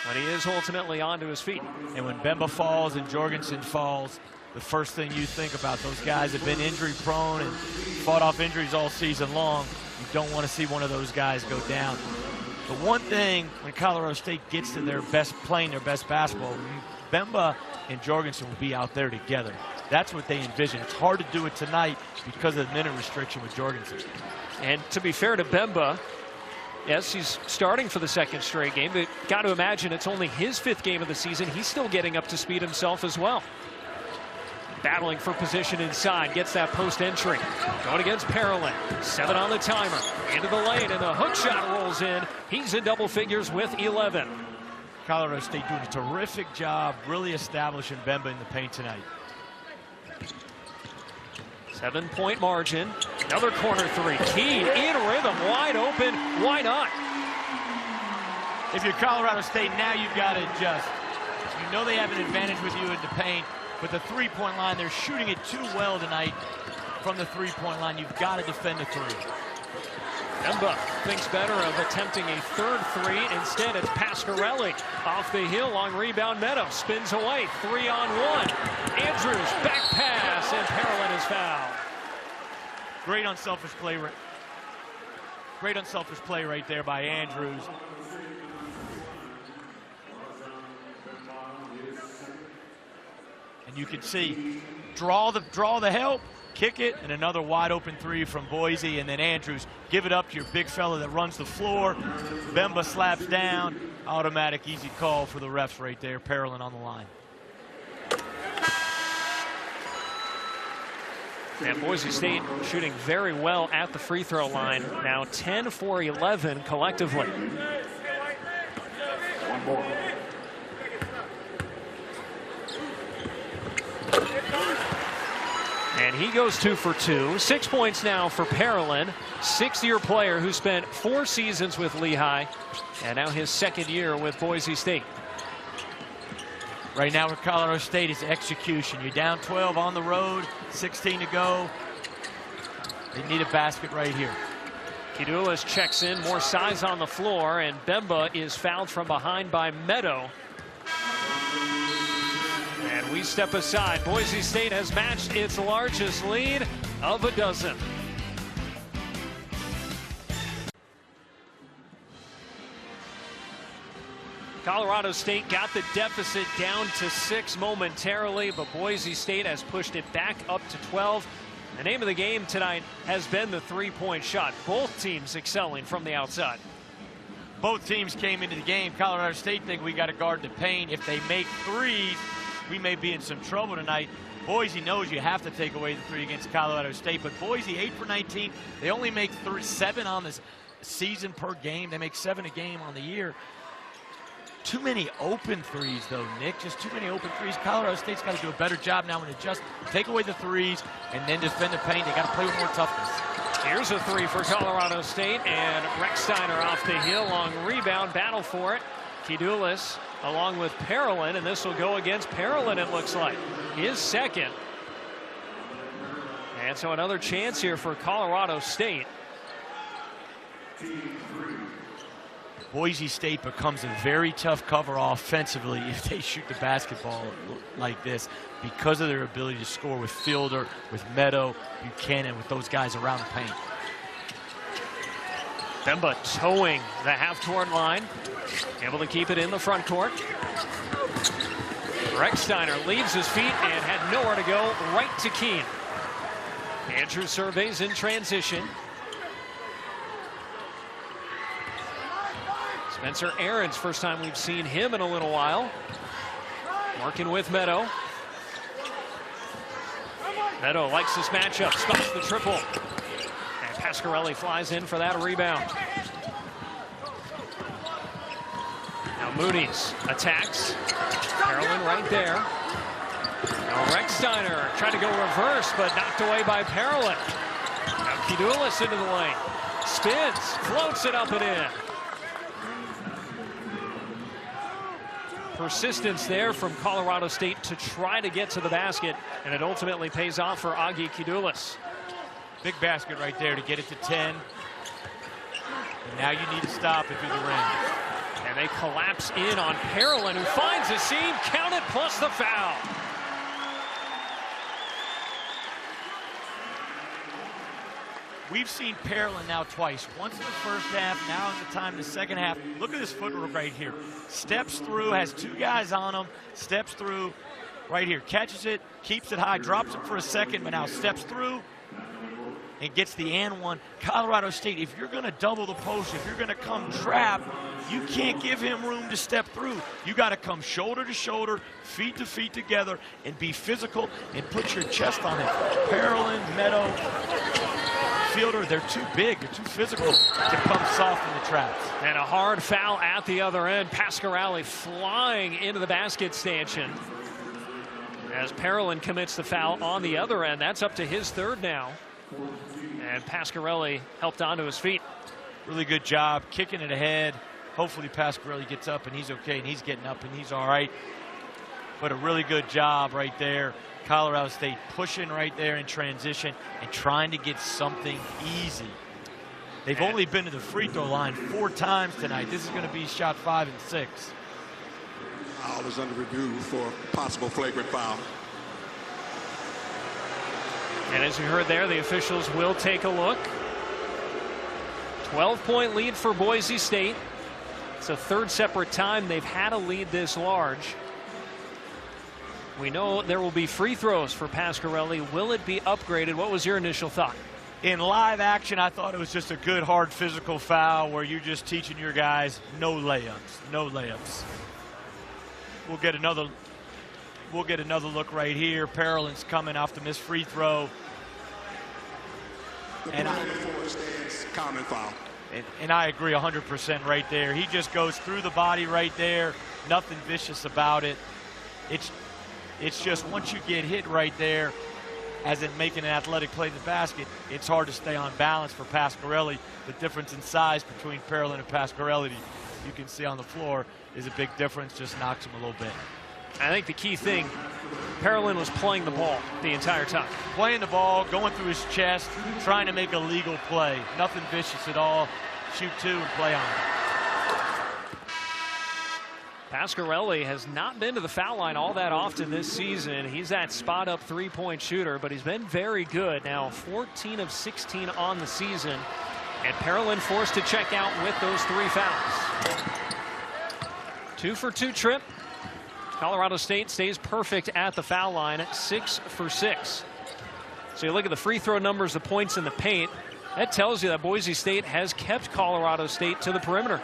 but he is ultimately onto his feet. And when Bemba falls and Jorgensen falls, the first thing you think about, those guys have been injury prone and fought off injuries all season long. You don't want to see one of those guys go down. The one thing when Colorado State gets to their best, playing their best basketball, Bemba and Jorgensen will be out there together. That's what they envision. It's hard to do it tonight because of the minute restriction with Jorgensen. And to be fair to Bemba, yes, he's starting for the 2nd straight game, but got to imagine it's only his 5th game of the season. He's still getting up to speed himself as well. Battling for position inside, gets that post entry. Going against Parolin, 7 on the timer. Into the lane, and the hook shot rolls in. He's in double figures with 11. Colorado State doing a terrific job really establishing Bemba in the paint tonight. 7-point margin. Another corner three. Key in rhythm, wide open. Why not? If you're Colorado State, now you've got to adjust. You know they have an advantage with you in the paint, but the three-point line, they're shooting it too well tonight from the three-point line. You've got to defend the three. Bemba thinks better of attempting a third three. Instead, it's Pasquarelli off the heel. Long rebound. Meadow spins away. 3-on-1. Andrews back pass, and Parolin is fouled. Great unselfish play. Great unselfish play right there by Andrews. And you can see, draw the help, kick it, and another wide open three from Boise, and then Andrews, give it up to your big fella that runs the floor. Bemba slaps down, automatic easy call for the refs right there. Parolin on the line. And Boise State shooting very well at the free throw line. Now 10 for 11 collectively. One more. And he goes 2 for 2. 6 points now for Parolin, sixth-year player who spent 4 seasons with Lehigh, and now his second year with Boise State. Right now with Colorado State, it's execution. You're down 12 on the road, 16 to go. They need a basket right here. Kidulis checks in, more size on the floor, and Bemba is fouled from behind by Meadow. And we step aside. Boise State has matched its largest lead of a dozen. Colorado State got the deficit down to 6 momentarily, but Boise State has pushed it back up to 12. The name of the game tonight has been the three-point shot. Both teams excelling from the outside. Both teams came into the game. Colorado State think we got to guard the paint. If they make threes, we may be in some trouble tonight. Boise knows you have to take away the three against Colorado State, but Boise 8 for 19. They only make 7 on this season per game. They make 7 a game on the year. Too many open threes, though, Nick. Just too many open threes. Colorado State's got to do a better job now and just take away the threes and then defend the paint. They got to play with more toughness. Here's a three for Colorado State, and Rechsteiner off the heel. Long rebound, battle for it. Kidulis along with Parolin, and this will go against Parolin, it looks like. His second. And so another chance here for Colorado State. Boise State becomes a very tough cover offensively if they shoot the basketball like this because of their ability to score with Fielder, with Meadow, Buchanan, with those guys around the paint. Bemba towing the half-court line, able to keep it in the front court. Rechsteiner leaves his feet and had nowhere to go, right to Keene. Andrew surveys in transition. Spencer Aarons, first time we've seen him in a little while. Working with Meadow. Meadow likes this matchup, spots the triple. And Pasquarelli flies in for that rebound. Now Mooney's attacks. Parolin right there. Now Rechsteiner tried to go reverse, but knocked away by Parolin. Now Kidulis into the lane. Spins, floats it up and in. Persistence there from Colorado State to try to get to the basket, and it ultimately pays off for Augie Kidulis. Big basket right there to get it to 10. And now you need to stop it through the rim. And they collapse in on Parolin, who finds a seam, count it, plus the foul. We've seen Parolin now twice. Once in the first half, now in the time in the second half. Look at this footwork right here. Steps through, has 2 guys on him, steps through right here. Catches it, keeps it high, drops it for a second, but now steps through and gets the and one. Colorado State, if you're going to double the post, if you're going to come trap, you can't give him room to step through. You got to come shoulder to shoulder, feet to feet together, and be physical and put your chest on it. Parolin, Meadow, Fielder, they're too big, they're too physical to come soft in the traps. And a hard foul at the other end. Pasquarelli flying into the basket stanchion. As Parolin commits the foul on the other end. That's up to his third now. And Pasquarelli helped onto his feet. Really good job kicking it ahead. Hopefully Pasquarelli gets up and he's okay, and he's getting up and he's all right. But a really good job right there. Colorado State pushing right there in transition and trying to get something easy. They've only been to the free throw line 4 times tonight. This is going to be shot 5 and 6. Foul is under review for possible flagrant foul. And as you heard there, the officials will take a look. 12-point lead for Boise State. It's a third separate time they've had a lead this large. We know there will be free throws for Pasquarelli. Will it be upgraded? What was your initial thought? In live action, I thought it was just a good, hard physical foul where you're just teaching your guys no layups, no layups. We'll get another look right here. Parolin's coming off the missed free throw. And common foul. And I agree 100% right there. He just goes through the body right there. Nothing vicious about it. It's just once you get hit right there, as in making an athletic play in the basket, it's hard to stay on balance for Pasquarelli. The difference in size between Parolin and Pasquarelli, you can see on the floor, is a big difference. Just knocks him a little bit. I think the key thing, Parolin was playing the ball the entire time. Playing the ball, going through his chest, trying to make a legal play. Nothing vicious at all. Shoot 2 and play on. Pasquarelli has not been to the foul line all that often this season. He's that spot-up three-point shooter, but he's been very good. Now 14 of 16 on the season, and Parolin forced to check out with those 3 fouls. 2 for 2 trip. Colorado State stays perfect at the foul line, 6 for 6. So you look at the free throw numbers, the points in the paint. That tells you that Boise State has kept Colorado State to the perimeter.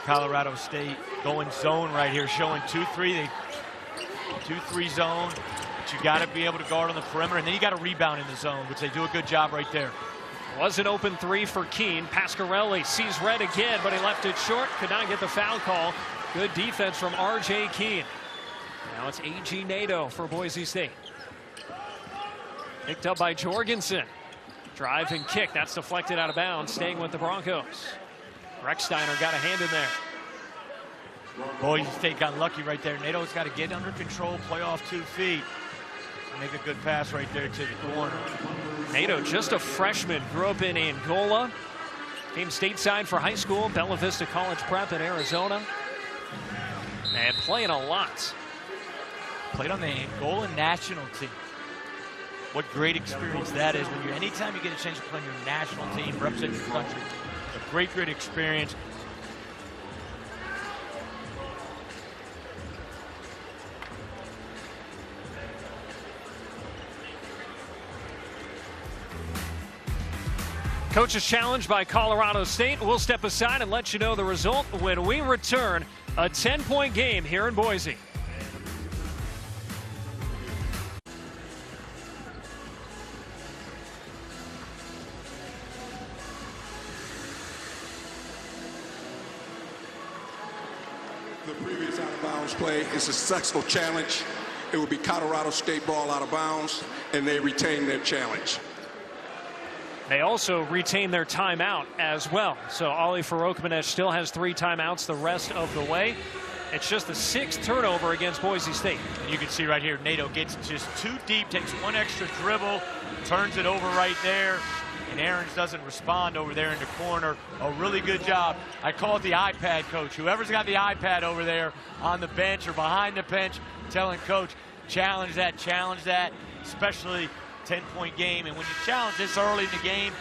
Colorado State going zone right here, showing 2-3. 2-3 zone, but you got to be able to guard on the perimeter, and then you got to rebound in the zone, which they do a good job right there. Was an open 3 for Keene. Pasquarelli sees red again, but he left it short. Could not get the foul call. Good defense from R.J. Keene. Now it's A.G. Nato for Boise State. Picked up by Jorgensen. Drive and kick. That's deflected out of bounds, staying with the Broncos. Recksteiner got a hand in there. Boise State got lucky right there. Nato's got to get under control, play off 2 feet. Make a good pass right there to the corner. Nato, just a freshman, grew up in Angola. Came stateside for high school, Bella Vista College Prep in Arizona. And playing a lot. Played on the Angola national team. What great experience that is when anytime you get a chance to play on your national team, represent your country. A great experience. Coach is challenged by Colorado State. We'll step aside and let you know the result when we return. A 10-point game here in Boise. The previous out-of-bounds play is a successful challenge. It will be Colorado State ball out of bounds, and they retain their challenge. They also retain their timeout as well. So Ali Farokhmanesh still has 3 timeouts the rest of the way. It's just the 6th turnover against Boise State. And you can see right here, Nato gets just too deep, takes 1 extra dribble, turns it over right there, and Aarons doesn't respond over there in the corner. A really good job. I call it the iPad coach. Whoever's got the iPad over there on the bench or behind the bench, telling coach, challenge that, especially 10-point game. And when you challenge this early in the game,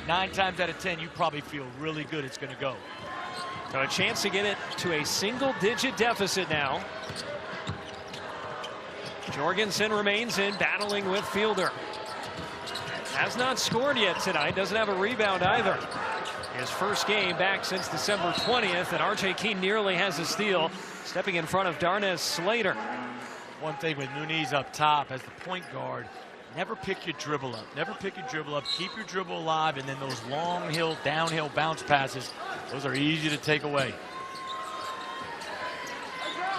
9 times out of 10, you probably feel really good it's going to go. So a chance to get it to a single-digit deficit now. Jorgensen remains in, battling with Fielder. Has not scored yet tonight, doesn't have a rebound either. His first game back since December 20th, and R.J. Keene nearly has a steal, stepping in front of Darnez Slater. One thing with Muniz up top as the point guard, never pick your dribble up. Never pick your dribble up. Keep your dribble alive, and then those long downhill bounce passes, those are easy to take away.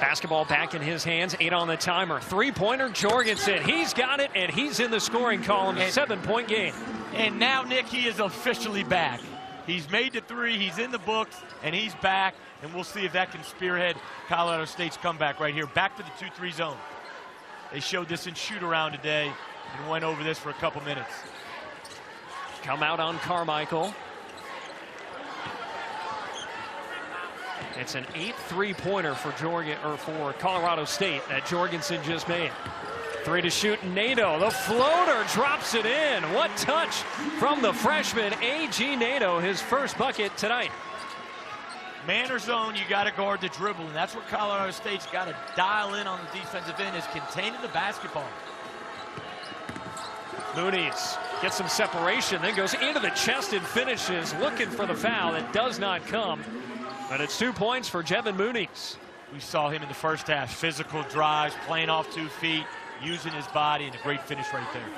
Basketball back in his hands, 8 on the timer. Three-pointer, Jorgensen. He's got it, and he's in the scoring column. 7-point game. And now, Nick, he is officially back. He's made the three, he's in the books, and he's back. And we'll see if that can spearhead Colorado State's comeback right here. Back to the 2-3 zone. They showed this in shoot-around today and went over this for a couple minutes. Come out on Carmichael. It's an 8 3-pointer for Colorado State that Jorgensen just made. 3 to shoot, Nato. The floater drops it in. What touch from the freshman, A.G. Nato, his first bucket tonight. Man or zone, you got to guard the dribble, and that's what Colorado State's got to dial in on the defensive end, is containing the basketball. Muniz gets some separation, then goes into the chest and finishes, looking for the foul. It does not come, but it's 2 points for Jevin Muniz. We saw him in the first half, physical drives, playing off 2 feet, using his body, and a great finish right there.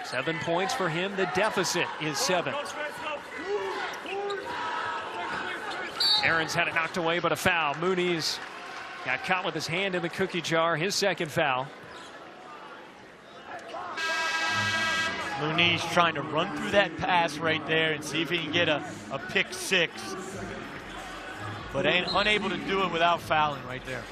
7 points for him. The deficit is 7. Aaron's had it knocked away, but a foul. Muniz got caught with his hand in the cookie jar. His second foul. Muniz trying to run through that pass right there and see if he can get a pick 6. But unable to do it without fouling right there.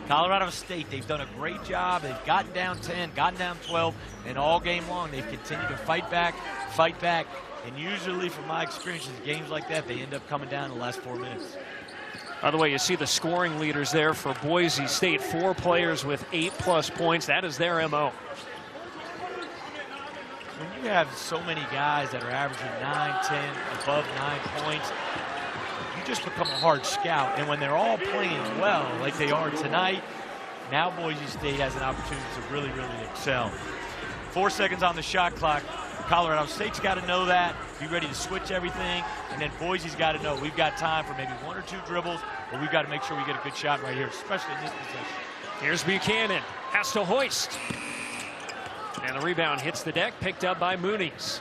Colorado State, they've done a great job. They've gotten down 10, gotten down 12, and all game long they've continued to fight back. And usually, from my experience in games like that, they end up coming down in the last 4 minutes. By the way, you see the scoring leaders there for Boise State. 4 players with 8+ points. That is their MO. When you have so many guys that are averaging 9, 10, above 9 points, you just become a hard scout. And when they're all playing well, like they are tonight, now Boise State has an opportunity to really, really excel. 4 seconds on the shot clock. Colorado State's got to know that, be ready to switch everything, and then Boise's got to know we've got time for maybe 1 or 2 dribbles, but we've got to make sure we get a good shot right here, especially in this possession. Here's Buchanan, has to hoist. And the rebound hits the deck, picked up by Muniz.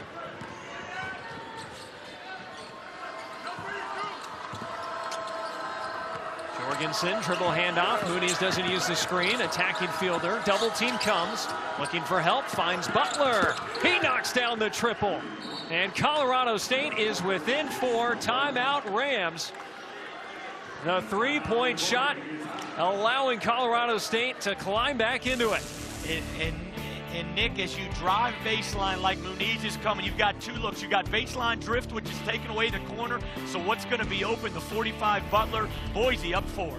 Jorgensen, dribble handoff. Muniz doesn't use the screen. Attacking fielder. Double team comes. Looking for help. Finds Butler. He knocks down the triple. And Colorado State is within 4. Timeout Rams. The 3-point shot allowing Colorado State to climb back into it. And Nick, as you drive baseline like Muniz is coming, you've got 2 looks. You've got baseline drift, which is taken away the corner. So what's going to be open? The 45 Butler. Boise up 4.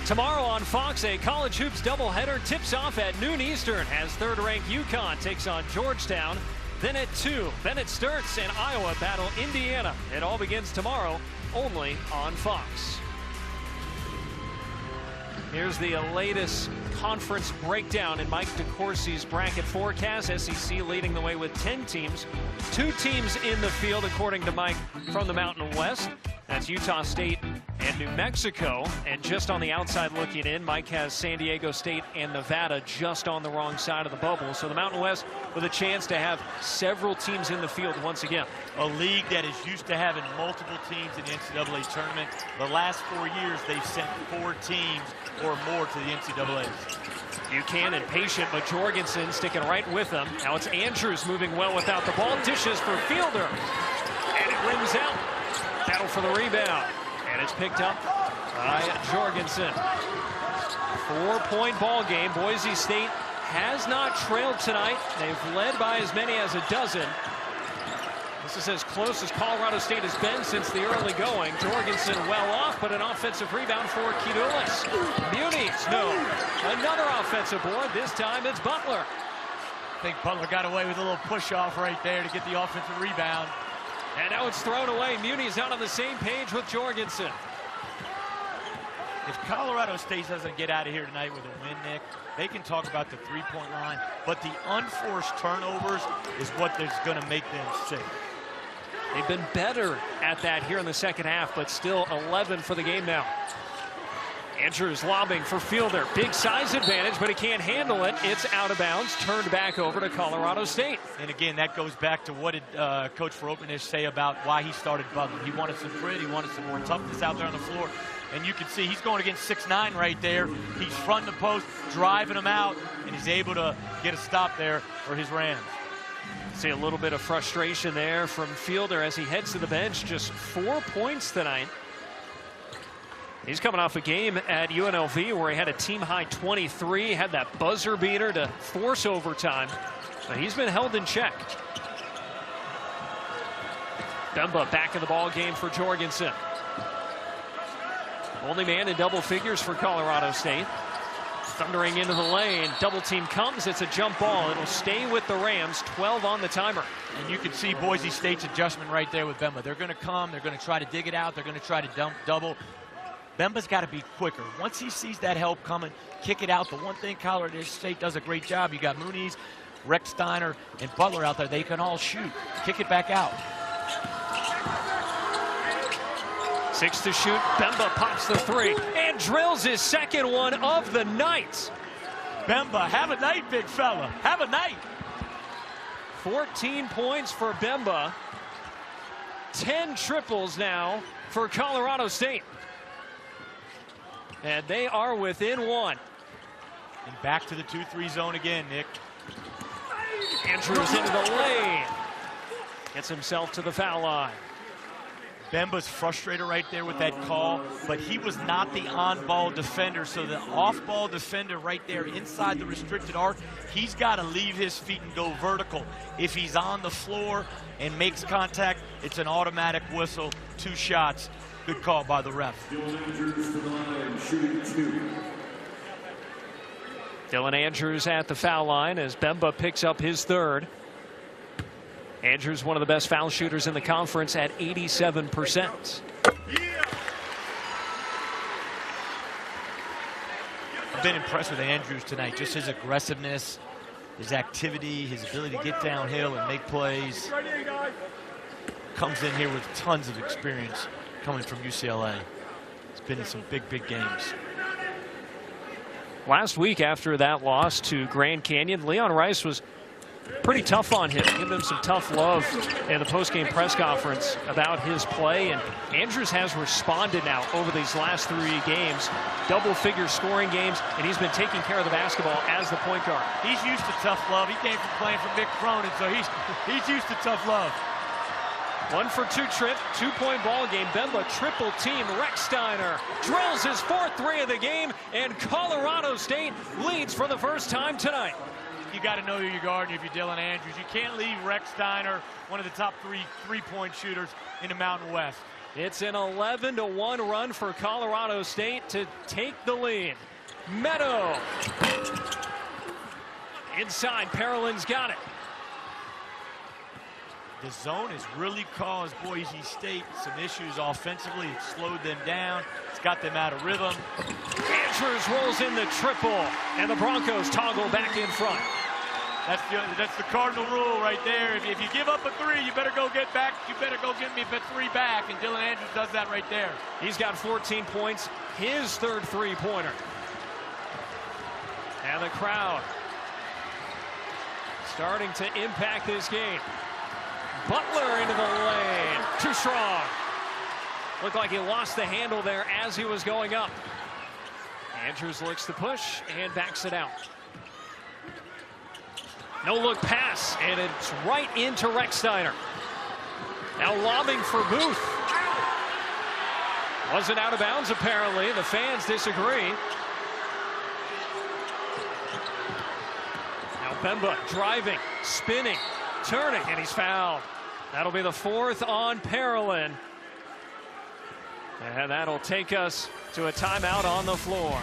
Tomorrow on Fox, a college hoops doubleheader tips off at noon Eastern as third-ranked UConn takes on Georgetown. Then at 2, Bennett Sturts and Iowa battle Indiana. It all begins tomorrow only on Fox. Here's the latest conference breakdown in Mike DeCourcy's bracket forecast. SEC leading the way with 10 teams. 2 teams in the field, according to Mike, from the Mountain West. That's Utah State and New Mexico. And just on the outside looking in, Mike has San Diego State and Nevada just on the wrong side of the bubble. So the Mountain West with a chance to have several teams in the field once again. A league that is used to having multiple teams in the NCAA tournament. The last 4 years, they've sent 4 teams or more to the NCAAs. Buchanan patient, but Jorgensen sticking right with them. Now it's Andrews moving well without the ball. Dishes for Fielder. And it rings out. Battle for the rebound. And it's picked up by Jorgensen. 4-point ball game. Boise State has not trailed tonight. They've led by as many as a dozen. This is as close as Colorado State has been since the early going. Jorgensen well off, but an offensive rebound for Kidulis. Muniz, no. Another offensive board. This time it's Butler. I think Butler got away with a little push-off right there to get the offensive rebound. And now it's thrown away. Muniz not on the same page with Jorgensen. If Colorado State doesn't get out of here tonight with a win, Nick, they can talk about the 3-point line, but the unforced turnovers is what is going to make them sick. They've been better at that here in the second half, but still 11 for the game now. Andrews lobbing for Fielder. Big size advantage, but he can't handle it. It's out of bounds, turned back over to Colorado State. And again, that goes back to what did Coach Veropanish say about why he started Butler. He wanted some grit, he wanted some more toughness out there on the floor. And you can see he's going against 6'9" right there. He's fronting the post, driving him out, and he's able to get a stop there for his Rams. See a little bit of frustration there from Fielder as he heads to the bench. Just 4 points tonight. He's coming off a game at UNLV where he had a team-high 23, had that buzzer beater to force overtime. But he's been held in check. Bemba back in the ball game for Jorgensen. Only man in double figures for Colorado State. Thundering into the lane. Double team comes. It's a jump ball. It'll stay with the Rams. 12 on the timer. And you can see Boise State's adjustment right there with Bemba. They're going to come. They're going to try to dig it out. They're going to try to double. Bemba's got to be quicker. Once he sees that help coming, kick it out. The one thing Colorado State does a great job. You got Muniz, Rex Steiner, and Butler out there. They can all shoot. Kick it back out. 6 to shoot. Bemba pops the 3 and drills his second one of the night. Bemba, have a night, big fella. Have a night. 14 points for Bemba. 10 triples now for Colorado State. And they are within 1. And back to the 2-3 zone again, Nick. Andrews into the lane. Gets himself to the foul line. Bemba's frustrated right there with that call, but he was not the on-ball defender, so the off-ball defender right there inside the restricted arc, he's got to leave his feet and go vertical. If he's on the floor and makes contact, it's an automatic whistle. 2 shots. Good call by the ref. Dylan Andrews at the foul line as Bemba picks up his 3rd. Andrews, one of the best foul shooters in the conference at 87%. I've been impressed with Andrews tonight. Just his aggressiveness, his activity, his ability to get downhill and make plays. Comes in here with tons of experience coming from UCLA. It's been in some big games. Last week after that loss to Grand Canyon, Leon Rice was pretty tough on him, giving him some tough love in the post-game press conference about his play. And Andrews has responded now over these last 3 games, double-figure scoring games, and he's been taking care of the basketball as the point guard. He's used to tough love. He came from playing for Mick Cronin, so he's used to tough love. 1 for 2 trip, 2-point ball game. Bemba triple team. Rex Steiner drills his 4th 3 of the game, and Colorado State leads for the first time tonight. You got to know who you're guarding if you're Dylan Andrews. You can't leave Rex Steiner, one of the top 3 3-point shooters in the Mountain West. It's an 11-1 run for Colorado State to take the lead. Meadow. Inside, Parolin's got it. The zone has really caused Boise State some issues offensively. It's slowed them down. It's got them out of rhythm. Andrews rolls in the triple, and the Broncos toggle back in front. That's the cardinal rule right there. If you give up a 3, you better go get back. You better go get me a 3 back, and Dylan Andrews does that right there. He's got 14 points, his 3rd 3-pointer. And the crowd starting to impact this game. Butler into the lane. Too strong. Looked like he lost the handle there as he was going up. Andrews looks to push and backs it out. No look pass, and it's right into Rex Steiner. Now lobbing for Booth. Wasn't out of bounds apparently. The fans disagree. Now Bemba driving, spinning, turning, and he's fouled. That'll be the 4th on Parolin. And that'll take us to a timeout on the floor.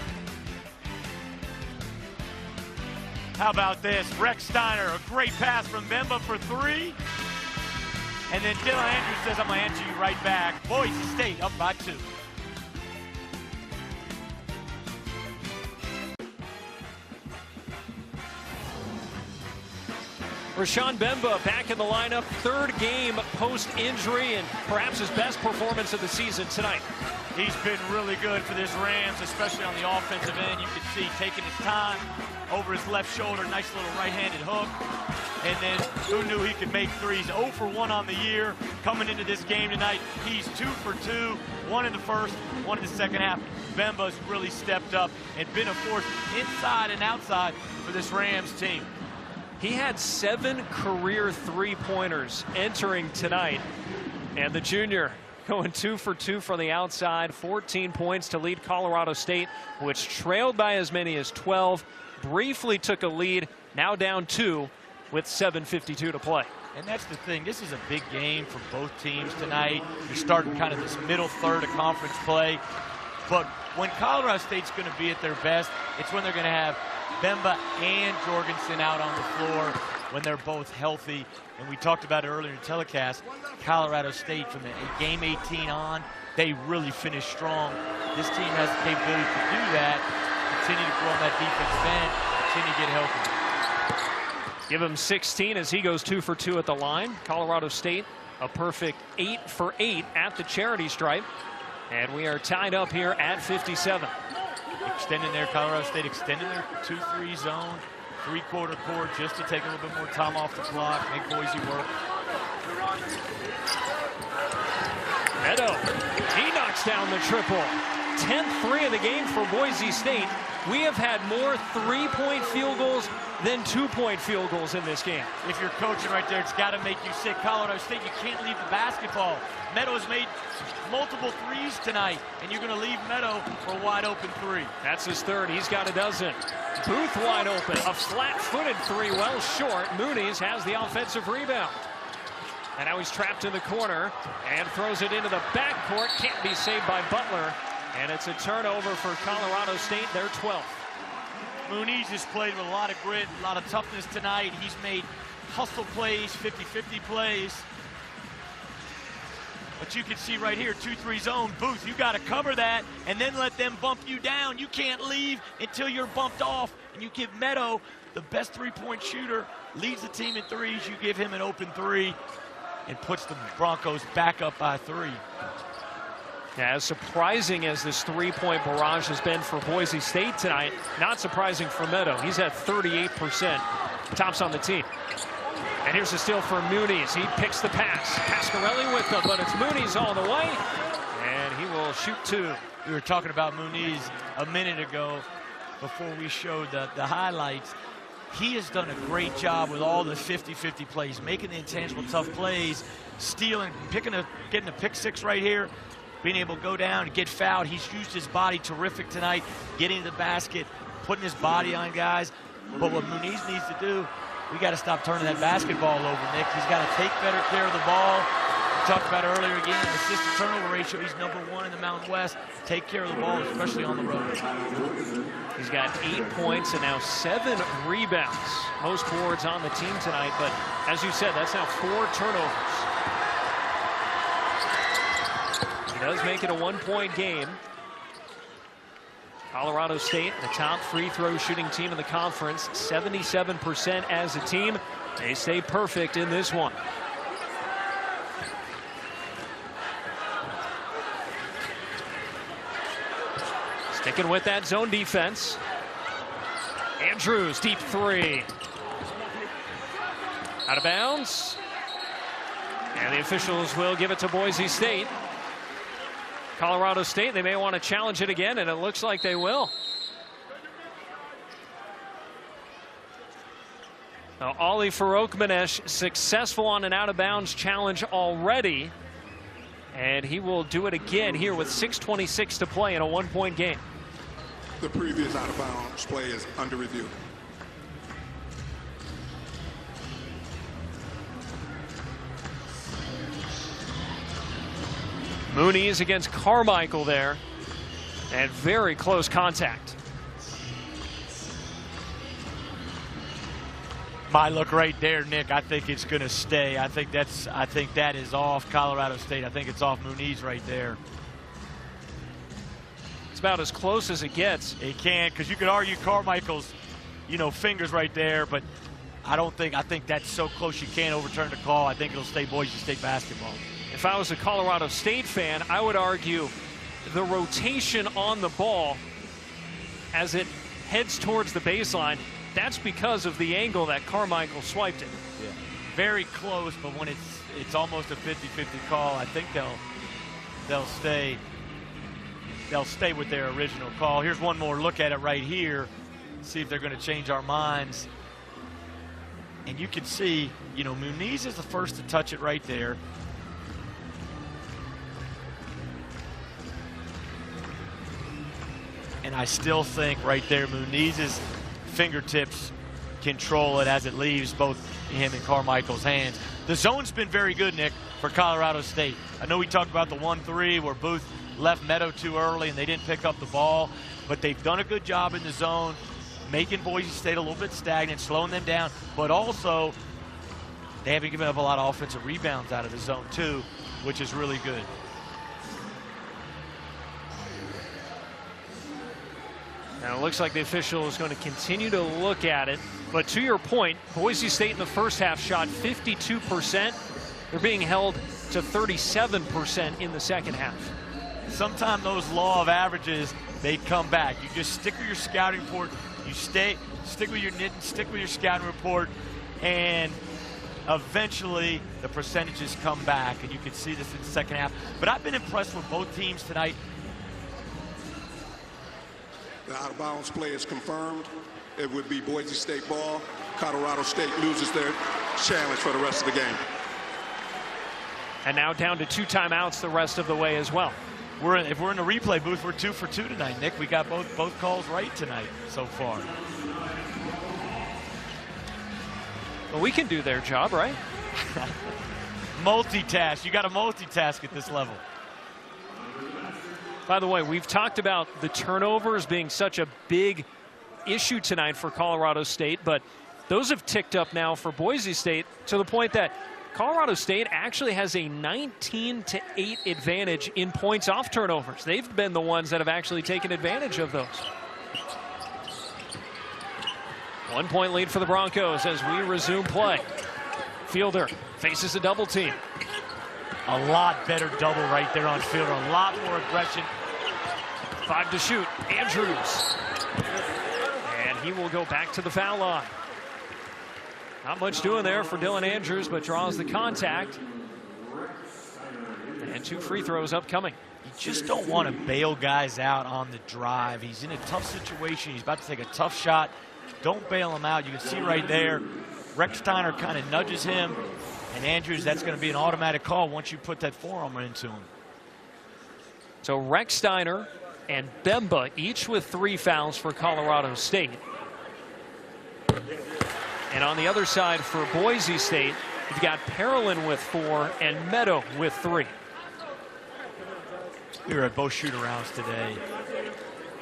How about this? Rex Steiner, a great pass from Bemba for 3. And then Dylan Andrews says, I'm going to answer you right back. Boise State up by 2. Rashawn Bemba back in the lineup, third game post-injury, and perhaps his best performance of the season tonight. He's been really good for this Rams, especially on the offensive end. You can see taking his time over his left shoulder, nice little right-handed hook. And then who knew he could make threes? 0 for 1 on the year. Coming into this game tonight, he's 2 for 2, 1 in the first, 1 in the second half. Bemba's really stepped up and been a force inside and outside for this Rams team. He had 7 career three-pointers entering tonight, and the junior going 2 for 2 from the outside, 14 points to lead Colorado State, which trailed by as many as 12, briefly took a lead, now down 2 with 7:52 to play. And that's the thing, this is a big game for both teams tonight. You're starting kind of this middle third of conference play, but when Colorado State's going to be at their best, it's when they're going to have Bemba and Jorgensen out on the floor when they're both healthy. And we talked about it earlier in the telecast, Colorado State from the game 18 on, they really finished strong. This team has the capability to do that, continue to grow on that defensive end, continue to get healthy. Give him 16 as he goes 2 for 2 at the line. Colorado State a perfect 8 for 8 at the charity stripe. And we are tied up here at 57. Extending their Colorado State, extending their 2-3 zone, three-quarter court just to take a little bit more time off the clock, make Boise work. Meadow, he knocks down the triple. 10th three of the game for Boise State. We have had more three-point field goals than two-point field goals in this game. If you're coaching right there, it's got to make you sick. Colorado State, you can't leave the basketball. Meadow has made multiple threes tonight, and you're going to leave Meadow for a wide-open three. That's his third. He's got a dozen. Booth wide open. A flat-footed three, well short. Muniz has the offensive rebound. And now he's trapped in the corner and throws it into the backcourt. Can't be saved by Butler. And it's a turnover for Colorado State, their 12th. Muniz has played with a lot of grit, a lot of toughness tonight. He's made hustle plays, 50-50 plays. But you can see right here, 2-3 zone. Booth, you got to cover that and then let them bump you down. You can't leave until you're bumped off. And you give Meadow, the best three-point shooter, leads the team in threes. You give him an open three and puts the Broncos back up by 3. As surprising as this three-point barrage has been for Boise State tonight, not surprising for Meadow. He's at 38%, tops on the team. And here's a steal for Muniz. He picks the pass. Pasquarelli with them, but it's Muniz all the way. And he will shoot 2. We were talking about Muniz a minute ago before we showed the highlights. He has done a great job with all the 50-50 plays, making the intangible tough plays, stealing, getting a pick 6 right here, being able to go down and get fouled. He's used his body terrific tonight, getting to the basket, putting his body on guys. But what Muniz needs to do, we got to stop turning that basketball over, Nick. He's got to take better care of the ball. We talked about earlier again, assist to turnover ratio. He's #1 in the Mountain West. Take care of the ball, especially on the road. He's got 8 points and now 7 rebounds. Most boards on the team tonight, but as you said, that's now 4 turnovers. He does make it a 1-point game. Colorado State, the top free throw shooting team in the conference, 77% as a team. They stay perfect in this one. Sticking with that zone defense. Andrews, deep 3. Out of bounds. And the officials will give it to Boise State. Colorado State, they may want to challenge it again, and it looks like they will. Now, Ali Farokhmanesh successful on an out-of-bounds challenge already. And he will do it again here with 6:26 to play in a 1-point game. The previous out-of-bounds play is under review. Muniz against Carmichael there, and very close contact. My look right there, Nick. I think it's going to stay. I think that is off Colorado State. I think it's off Muniz right there. It's about as close as it gets. It can, because you could argue Carmichael's, fingers right there, but I think that's so close you can't overturn the call. I think it'll stay Boise State basketball. If I was a Colorado State fan, I would argue the rotation on the ball as it heads towards the baseline, that's because of the angle that Carmichael swiped it. Yeah. Very close, but when it's almost a 50-50 call, I think they'll stay with their original call. Here's one more look at it right here. See if they're going to change our minds. And you can see, you know, Muniz is the first to touch it right there. And I still think right there, Muniz's fingertips control it as it leaves both him and Carmichael's hands. The zone's been very good, Nick, for Colorado State. I know we talked about the 1-3 where Booth left Meadow too early and they didn't pick up the ball, but they've done a good job in the zone, making Boise State a little bit stagnant, slowing them down, but also they haven't given up a lot of offensive rebounds out of the zone too, which is really good. Now it looks like the official is going to continue to look at it, but to your point, Boise State in the first half shot 52%. They're being held to 37% in the second half. Sometimes those law of averages, they come back. You just stick with your scouting report, you stick with your knitting, stick with your scouting report, and eventually the percentages come back, and you can see this in the second half. But I've been impressed with both teams tonight. The out-of-bounds play is confirmed. It would be Boise State ball. Colorado State loses their challenge for the rest of the game. And now down to 2 timeouts the rest of the way as well. If we're in the replay booth, we're 2 for 2 tonight, Nick. We got both calls right tonight so far. Well, we can do their job, right? Multitask. You got to multitask at this level. By the way, we've talked about the turnovers being such a big issue tonight for Colorado State, but those have ticked up now for Boise State to the point that Colorado State actually has a 19-8 advantage in points off turnovers. They've been the ones that have actually taken advantage of those. 1-point lead for the Broncos as we resume play. Fielder faces a double team. A lot better double right there on Fielder. A lot more aggression. 5 to shoot. Andrews. And he will go back to the foul line. Not much doing there for Dylan Andrews, but draws the contact. And 2 free throws upcoming. You just don't want to bail guys out on the drive. He's in a tough situation. He's about to take a tough shot. Don't bail him out. You can see right there, Rechsteiner kind of nudges him. And Andrews, that's going to be an automatic call once you put that forearm into him. So Rechsteiner and Bemba each with 3 fouls for Colorado State. And on the other side for Boise State, you've got Parolin with 4 and Meadow with 3. We were at both shoot-arounds today.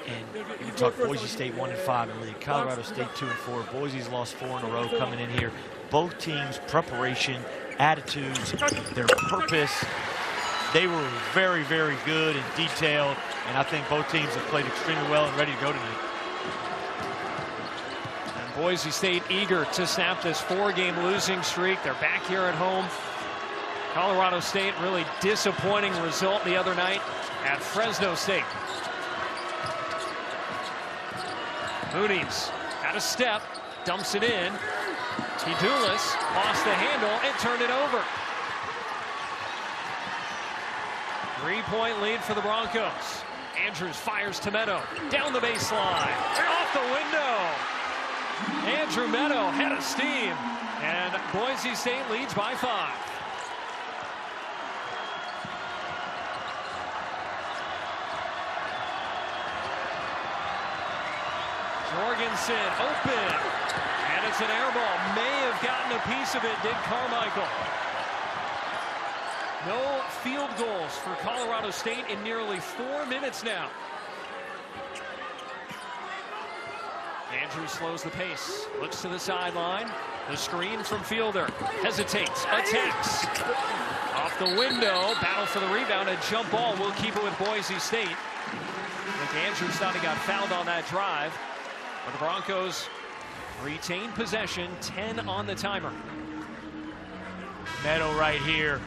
And you talk Boise State 1-5 in the league. Colorado State 2-4. Boise's lost 4 in a row coming in here. Both teams' preparation, attitudes, their purpose. They were very, very good and detailed, and I think both teams have played extremely well and ready to go tonight. And Boise State eager to snap this 4-game losing streak. They're back here at home. Colorado State really disappointing result the other night at Fresno State. Muniz out of step, dumps it in. Kidulis lost the handle and turned it over. 3-point lead for the Broncos. Andrews fires to Meadow. Down the baseline. Off the window. Andrew Meadow head of steam. And Boise State leads by 5. Jorgensen open. And it's an air ball. May have gotten a piece of it, did Carmichael. No field goals for Colorado State in nearly 4 minutes now. Andrews slows the pace. Looks to the sideline. The screen from Fielder. Hesitates. Attacks. Off the window. Battle for the rebound. A jump ball will keep it with Boise State. I think Andrews thought he got fouled on that drive. But the Broncos retain possession, 10 on the timer. Meadow right here.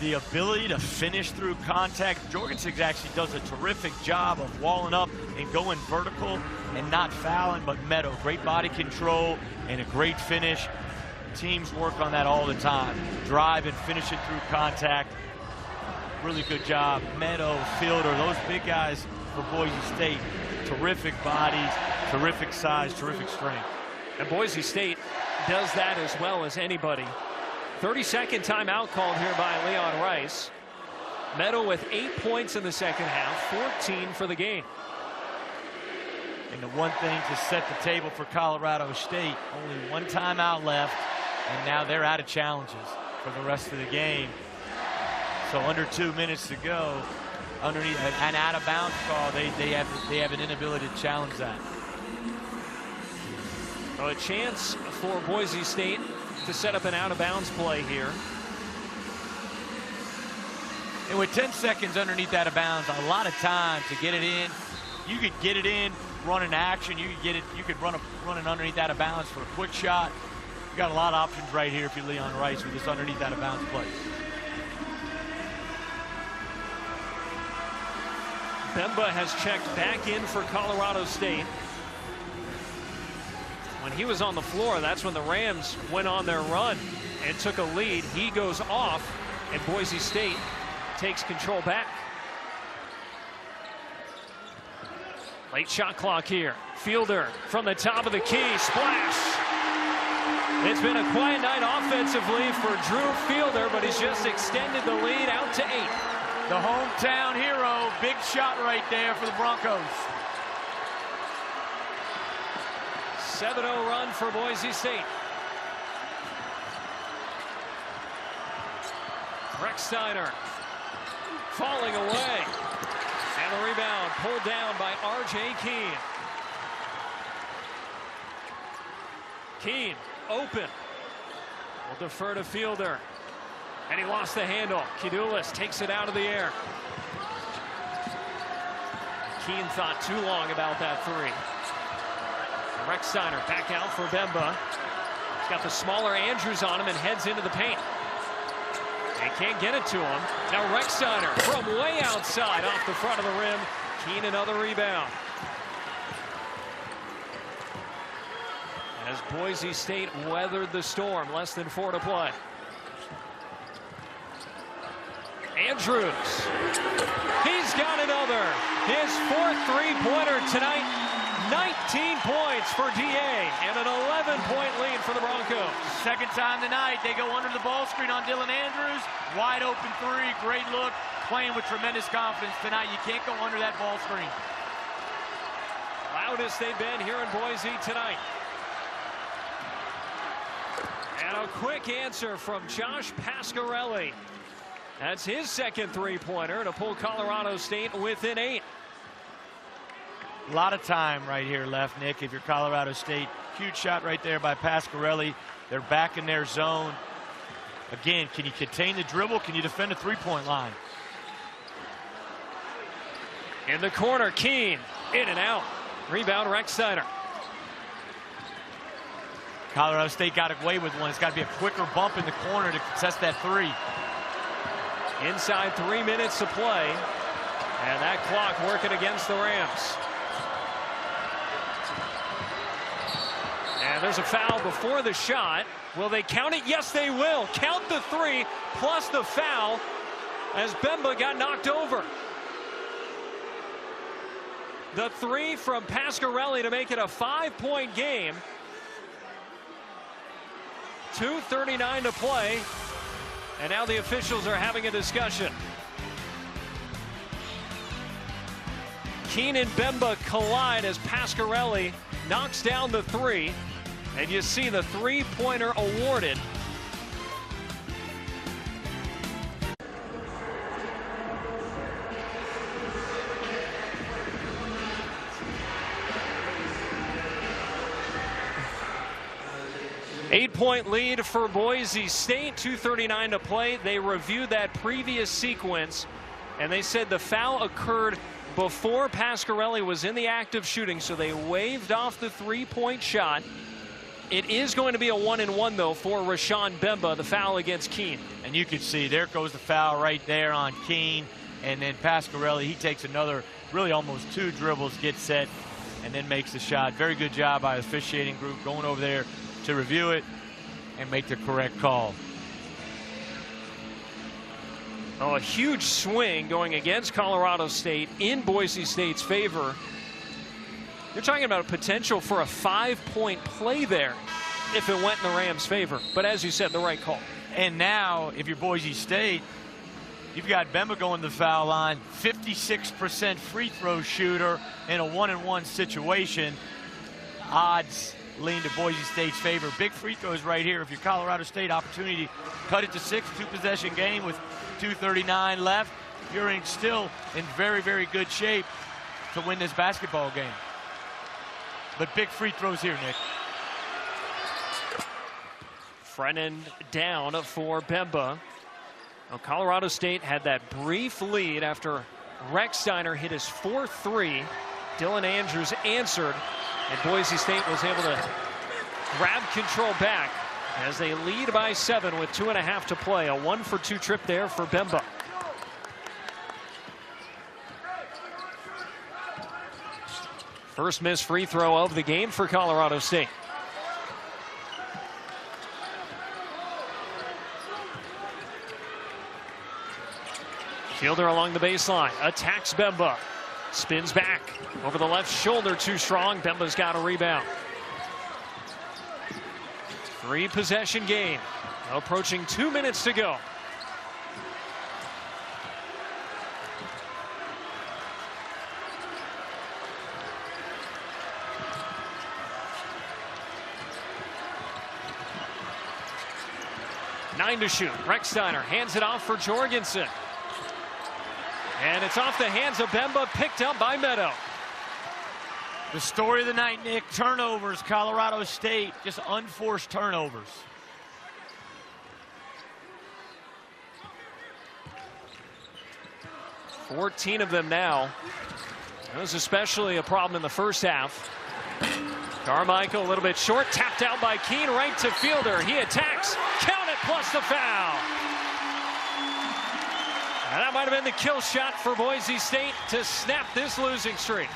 The ability to finish through contact. Jorgensen actually does a terrific job of walling up and going vertical and not fouling, but Meadow, great body control and a great finish. Teams work on that all the time. Drive and finish it through contact. Really good job. Meadow, Fielder, those big guys for Boise State. Terrific bodies, terrific size, terrific strength. And Boise State does that as well as anybody. 30-second timeout called here by Leon Rice. Meadow with 8 points in the second half, 14 for the game. And the one thing to set the table for Colorado State, only one timeout left, and now they're out of challenges for the rest of the game. So under 2 minutes to go, underneath an out-of-bounds call, they have an inability to challenge that. So a chance for Boise State to set up an out-of-bounds play here. And with 10 seconds underneath out of bounds, a lot of time to get it in. You could get it in, run an action. You could get it. You could run it underneath out of bounds for a quick shot. You got a lot of options right here if you're Leon Rice with this underneath out of bounds play. Bemba has checked back in for Colorado State. When he was on the floor, that's when the Rams went on their run and took a lead. He goes off, and Boise State takes control back. Late shot clock here. Fielder from the top of the key. Splash. It's been a quiet night offensively for Drew Fielder, but he's just extended the lead out to 8. The hometown hero. Big shot right there for the Broncos. 7-0 run for Boise State. Recksteiner falling away. And the rebound pulled down by R.J. Keene. Keene open. Will defer to Fielder. And he lost the handle. Kidulis takes it out of the air. Keene thought too long about that three. Recksteiner back out for Bemba. He's got the smaller Andrews on him and heads into the paint. They can't get it to him. Now Recksteiner from way outside off the front of the rim. Keene another rebound. As Boise State weathered the storm, less than 4 to play. Andrews. He's got another. His 4th three-pointer tonight. 19 points for DA and an 11-point lead for the Broncos. Second time tonight, they go under the ball screen on Dylan Andrews. Wide open three, great look, playing with tremendous confidence tonight. You can't go under that ball screen. Loudest they've been here in Boise tonight. And a quick answer from Josh Pasquarelli. That's his second three-pointer to pull Colorado State within 8. A lot of time right here left, Nick, if you're Colorado State. Huge shot right there by Pasquarelli. They're back in their zone. Again, can you contain the dribble? Can you defend the three-point line? In the corner, Keene. In and out. Rebound, Recksteiner. Colorado State got away with one. It's got to be a quicker bump in the corner to contest that three. Inside 3 minutes to play. And that clock working against the Rams. And there's a foul before the shot. Will they count it? Yes, they will. Count the three plus the foul as Bemba got knocked over. The three from Pasquarelli to make it a 5-point game. 2:39 to play. And now the officials are having a discussion. Keene and Bemba collide as Pasquarelli knocks down the three. And you see the three-pointer awarded. Eight-point lead for Boise State, 2:39 to play. They reviewed that previous sequence, and they said the foul occurred before Pasquarelli was in the act of shooting, so they waved off the three-point shot. It is going to be a 1-and-1 though for Rashawn Bemba, the foul against Keene. And you can see there goes the foul right there on Keene. And then Pasquarelli, he takes another, really almost 2 dribbles, gets set, and then makes the shot. Very good job by the officiating group going over there to review it and make the correct call. Oh, a huge swing going against Colorado State in Boise State's favor. You're talking about a potential for a 5-point play there if it went in the Rams' favor. But as you said, the right call. And now, if you're Boise State, you've got Bemba going to the foul line, 56% free throw shooter in a 1-and-1 situation. Odds lean to Boise State's favor. Big free throws right here. If you're Colorado State, opportunity cut it to 6, 2-possession game with 2:39 left. You're still in very, very good shape to win this basketball game. But big free throws here, Nick. Front end down for Bemba. Well, Colorado State had that brief lead after Rechsteiner hit his 4-3. Dylan Andrews answered, and Boise State was able to grab control back as they lead by 7 with 2.5 to play. A 1-for-2 trip there for Bemba. First missed free throw of the game for Colorado State. Fielder along the baseline, attacks Bemba. Spins back over the left shoulder, too strong. Bemba's got a rebound. 3-possession game, approaching 2 minutes to go. Nine to shoot. Rechsteiner hands it off for Jorgensen. And it's off the hands of Bemba, picked up by Meadow. The story of the night, Nick, turnovers. Colorado State, just unforced turnovers. $14 of them now. That was especially a problem in the first half. Carmichael a little bit short, tapped out by Keene, right to Fielder. He attacks, count it, plus the foul. And that might have been the kill shot for Boise State to snap this losing streak.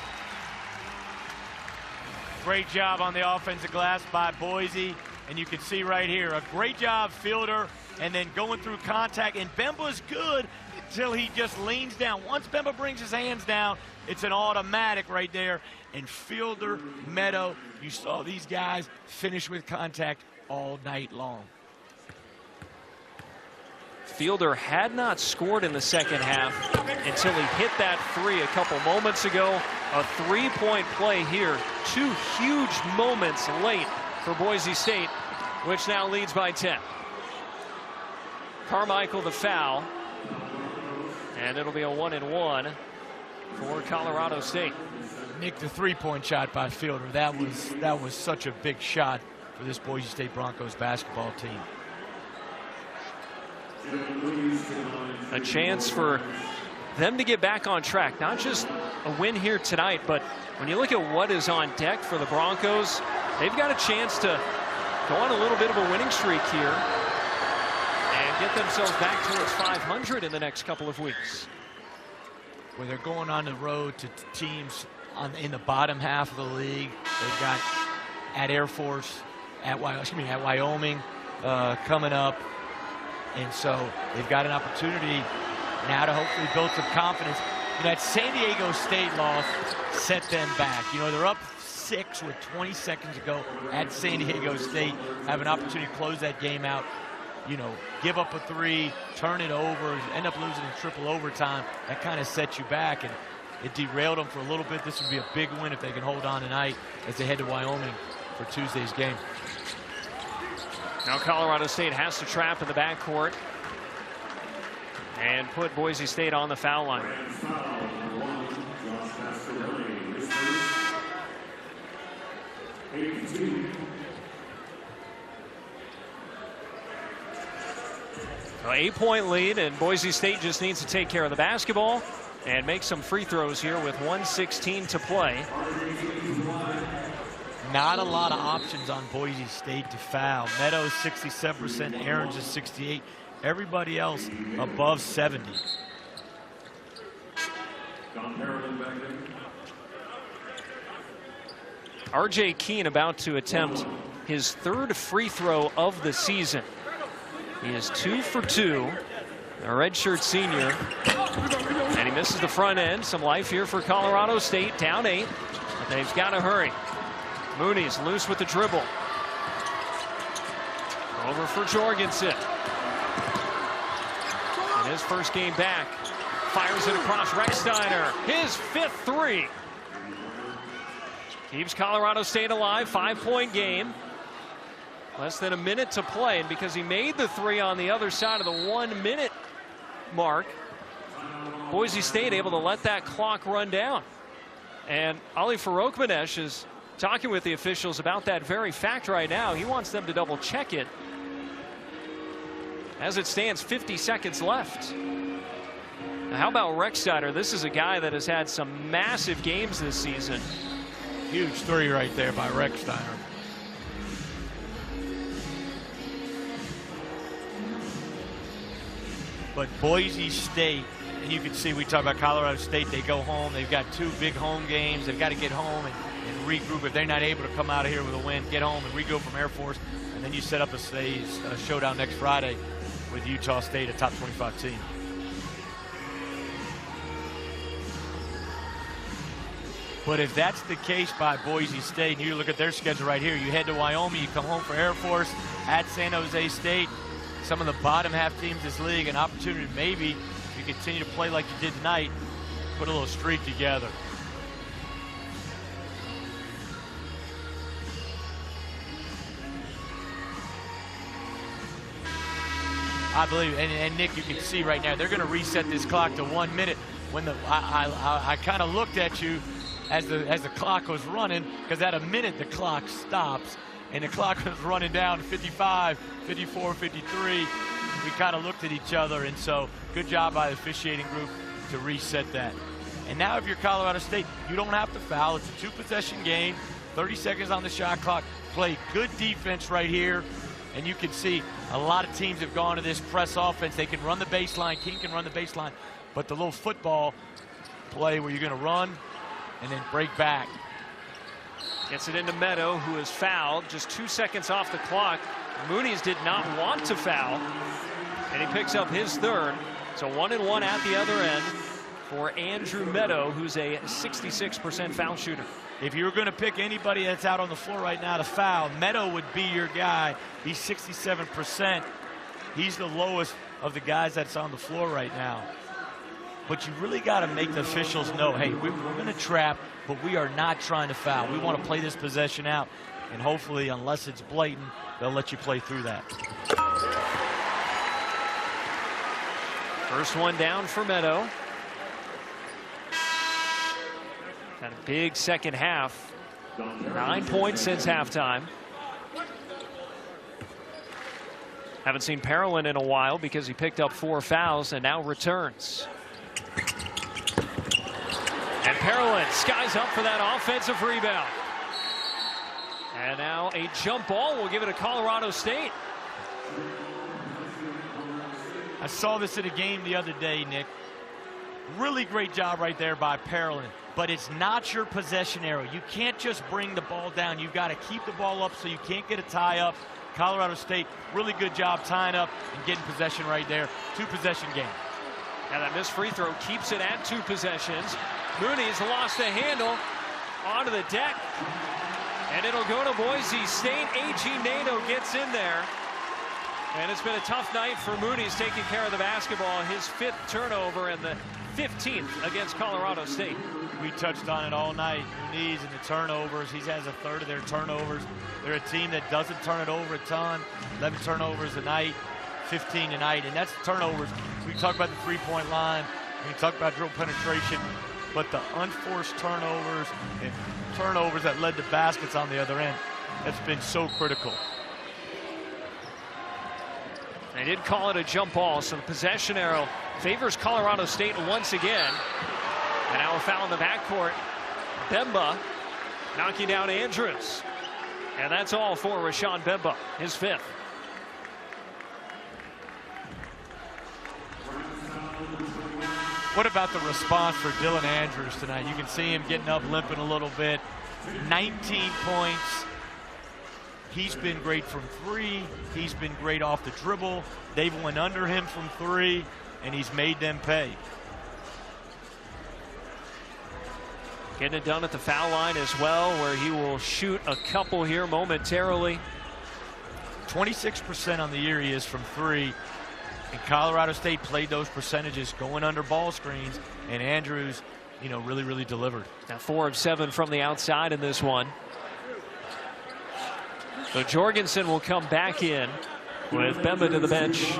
Great job on the offensive glass by Boise. And you can see right here, a great job, Fielder, and then going through contact. And Bemba's good until he just leans down. Once Bemba brings his hands down, it's an automatic right there. And Fielder, Meadow, you saw these guys finish with contact all night long. Fielder had not scored in the second half until he hit that 3 a couple moments ago. A 3-point play here. 2 huge moments late for Boise State, which now leads by 10. Carmichael the foul. And it'll be a 1-and-1 for Colorado State. Nick, the 3-point shot by Fielder, that was such a big shot for this Boise State Broncos basketball team. A chance for them to get back on track. Not just a win here tonight, but when you look at what is on deck for the Broncos, they've got a chance to go on a little bit of a winning streak here and get themselves back towards 500 in the next couple of weeks. Where they're going on the road to teams in the bottom half of the league. They've got at Air Force, at Wyoming coming up. And so they've got an opportunity now to hopefully build some confidence. You know, that San Diego State loss set them back. You know, they're up 6 with 20 seconds to go at San Diego State. Have an opportunity to close that game out. You know, give up a 3, turn it over, end up losing in triple overtime. That kind of sets you back, and it derailed them for a little bit. This would be a big win if they can hold on tonight as they head to Wyoming for Tuesday's game. Now Colorado State has to trap in the backcourt and put Boise State on the foul line. An 8-point lead, and Boise State just needs to take care of the basketball and make some free throws here with 1:16 to play. Not a lot of options on Boise State to foul. Meadows 67%, Aarons is 68. Everybody else above 70. R.J. Keene about to attempt his 3rd free throw of the season. He is 2 for 2, a redshirt senior, and he misses the front end. Some life here for Colorado State, down 8, but they've got to hurry. Mooney's loose with the dribble. Over for Jorgensen. In his first game back, fires it across Recksteiner. His 5th 3. Keeps Colorado State alive, 5-point game. Less than a minute to play, and because he made the 3 on the other side of the 1-minute mark, Boise State able to let that clock run down. And Ali Farokmanesh is talking with the officials about that very fact right now. He wants them to double check it. As it stands, 50 seconds left. Now, how about Recksteiner? This is a guy that has had some massive games this season. Huge 3 right there by Recksteiner. But Boise State, and you can see we talk about Colorado State, they go home. They've got 2 big home games. They've got to get home and regroup. If they're not able to come out of here with a win, get home and regroup from Air Force. And then you set up a showdown next Friday with Utah State, a top 25 team. But if that's the case by Boise State, and you look at their schedule right here, you head to Wyoming, you come home for Air Force, at San Jose State, some of the bottom half teams in this league, an opportunity maybe, if you continue to play like you did tonight, put a little streak together. I believe, and Nick, you can see right now, they're going to reset this clock to 1 minute. When I kind of looked at you as the clock was running, because at a minute the clock stops, and the clock was running down 55, 54, 53. We kind of looked at each other, and so good job by the officiating group to reset that. And now if you're Colorado State, you don't have to foul. It's a 2-possession game, 30 seconds on the shot clock. Play good defense right here. And you can see a lot of teams have gone to this press offense. They can run the baseline. Keene can run the baseline. But the little football play where you're going to run and then break back. Gets it into Meadow, who is fouled. Just 2 seconds off the clock. Mooney's did not want to foul. And he picks up his 3rd. So 1-1 at the other end for Andrew Meadow, who's a 66% foul shooter. If you were going to pick anybody that's out on the floor right now to foul, Meadow would be your guy. He's 67%. He's the lowest of the guys that's on the floor right now. But you really got to make the officials know, hey, we're going to trap, but we are not trying to foul. We want to play this possession out. And hopefully, unless it's blatant, they'll let you play through that. First one down for Meadow. Had a big second half. 9 points since halftime. Haven't seen Parolin in a while because he picked up 4 fouls and now returns. And Parolin skies up for that offensive rebound. And now a jump ball will give it to Colorado State. I saw this at a game the other day, Nick. Really great job right there by Parolin. But it's not your possession arrow. You can't just bring the ball down. You've got to keep the ball up so you can't get a tie up. Colorado State, really good job tying up and getting possession right there. 2-possession game. Now that missed free throw keeps it at 2 possessions. Mooney's lost the handle onto the deck. And it'll go to Boise State. A.G. Nato gets in there. And it's been a tough night for Mooney's taking care of the basketball. His 5th turnover and the 15th against Colorado State. We touched on it all night. Mooney's and the turnovers. He has a 1/3 of their turnovers. They're a team that doesn't turn it over a ton. 11 turnovers a night, 15 tonight. And that's the turnovers. We talk about the 3-point line. We talk about dribble penetration. But the unforced turnovers and turnovers that led to baskets on the other end, that's been so critical. They did call it a jump ball, so the possession arrow favors Colorado State once again. And now a foul in the backcourt. Bemba knocking down Andrews. And that's all for Rashawn Bemba, his 5th. What about the response for Dylan Andrews tonight? You can see him getting up, limping a little bit. 19 points. He's been great from 3. He's been great off the dribble. They've went under him from 3, and he's made them pay. Getting it done at the foul line as well, where he will shoot a couple here momentarily. 26% on the year he is from 3. And Colorado State played those percentages going under ball screens, and Andrews, you know, really delivered. Now 4 of 7 from the outside in this one. So Jorgensen will come back in with Bemba to the bench.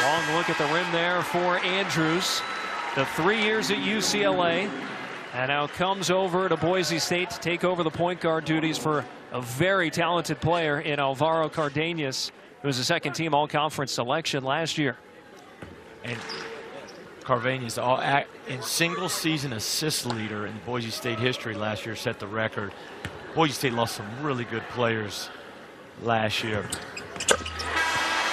Long look at the rim there for Andrews. The 3 years at UCLA, and now comes over to Boise State to take over the point guard duties for a very talented player in Alvaro Cardenas, who was a second-team all-conference selection last year. And Cardenas, in single-season assist leader in Boise State history last year, set the record. Boise State lost some really good players last year.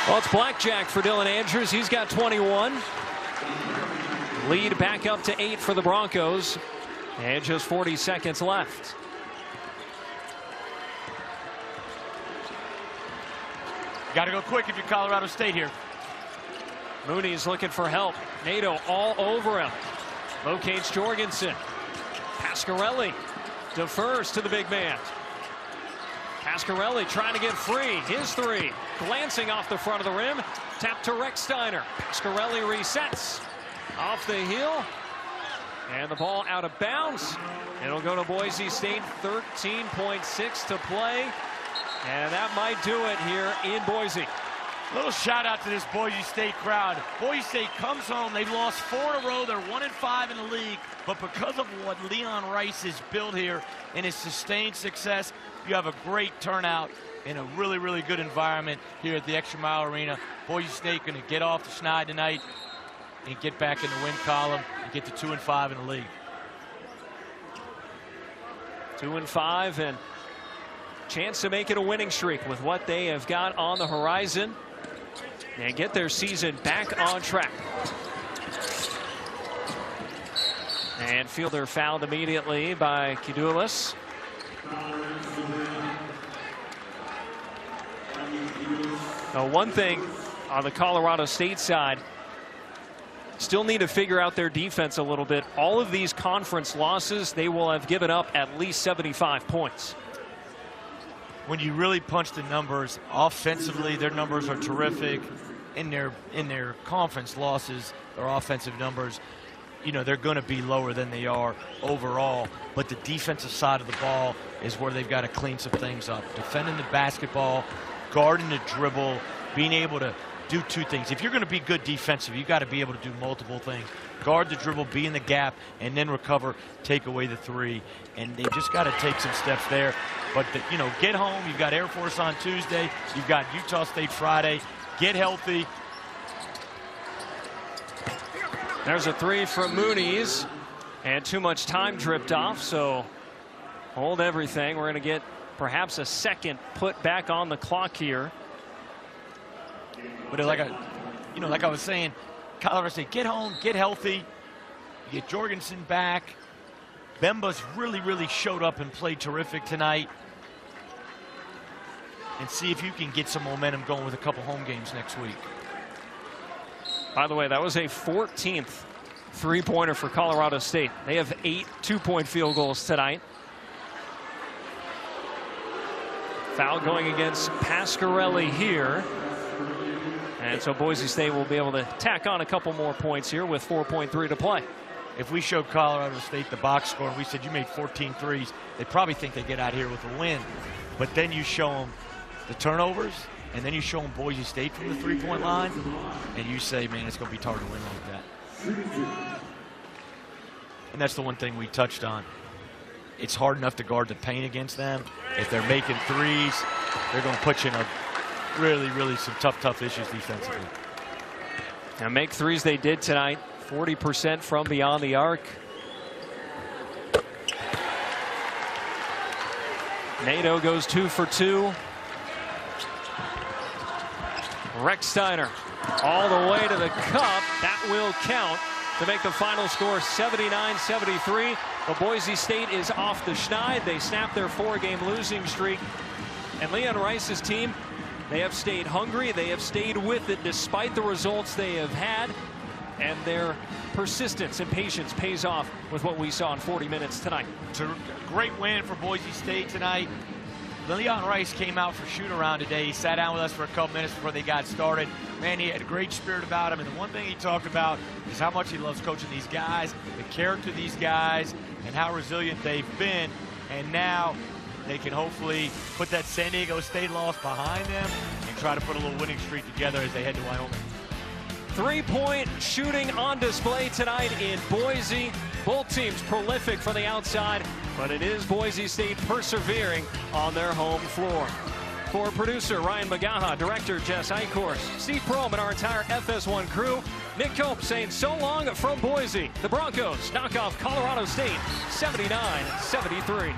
Well, it's blackjack for Dylan Andrews. He's got 21. Lead back up to 8 for the Broncos. And just 40 seconds left. Got to go quick if you're Colorado State here. Mooney's looking for help. Nato all over him. Locates Jorgensen. Pasquarelli defers to the big man. Pasquarelli trying to get free. His 3 glancing off the front of the rim. Tap to Rechsteiner. Pasquarelli resets off the heel. And the ball out of bounds. It'll go to Boise State. 13.6 to play. And that might do it here in Boise. Little shout out to this Boise State crowd. Boise State comes home. They've lost 4 in a row. They're 1-5 in the league. But because of what Leon Rice has built here and his sustained success, you have a great turnout in a really good environment here at the ExtraMile Arena. Boise State going to get off the schneid tonight and get back in the win column and get to 2-5 in the league. 2-5 and chance to make it a winning streak with what they have got on the horizon and get their season back on track. And Fielder fouled immediately by Kidulis. Now, one thing on the Colorado State side, still need to figure out their defense a little bit. All of these conference losses, they will have given up at least 75 points. When you really punch the numbers, offensively, their numbers are terrific. In their conference losses, their offensive numbers, you know, they're going to be lower than they are overall. But the defensive side of the ball is where they've got to clean some things up. Defending the basketball, guarding the dribble, being able to do 2 things. If you're going to be good defensive, you've got to be able to do multiple things. Guard the dribble, be in the gap, and then recover, take away the 3. And they've just got to take some steps there. But, you know, get home. You've got Air Force on Tuesday. You've got Utah State Friday. Get healthy. There's a 3 from Mooney's. And too much time dripped off, so hold everything. We're going to get perhaps a second put back on the clock here. But like I was saying, Colorado State, get home, get healthy. You get Jorgensen back. Bemba's really showed up and played terrific tonight. And see if you can get some momentum going with a couple home games next week. By the way, that was a 14th three-pointer for Colorado State. They have 8 two-point field goals tonight. Foul going against Pasquarelli here. And so Boise State will be able to tack on a couple more points here with 4.3 to play. If we showed Colorado State the box score and we said you made 14 threes, they'd probably think they get out here with a win. But then you show them the turnovers, and then you show them Boise State from the three-point line, and you say, man, it's going to be hard to win like that. And that's the one thing we touched on. It's hard enough to guard the paint against them. If they're making threes, they're going to put you in a really, really some tough issues defensively. Now make threes they did tonight. 40% from beyond the arc. Nato goes 2 for 2. Rechsteiner all the way to the cup. That will count to make the final score 79-73. But Boise State is off the schneid. They snapped their 4-game losing streak. And Leon Rice's team, they have stayed hungry. They have stayed with it despite the results they have had. And their persistence and patience pays off with what we saw in 40 minutes tonight. It's a great win for Boise State tonight. Leon Rice came out for shoot-around today. He sat down with us for a couple minutes before they got started. Man, he had a great spirit about him. And the one thing he talked about is how much he loves coaching these guys, the character of these guys, and how resilient they've been. And now they can hopefully put that San Diego State loss behind them and try to put a little winning streak together as they head to Wyoming. 3-point shooting on display tonight in Boise. Both teams prolific from the outside, but it is Boise State persevering on their home floor. For producer Ryan Magaha, director Jess Eichhorst, Steve Prohm, and our entire FS1 crew, Nick Cope saying so long from Boise. The Broncos knock off Colorado State 79-73.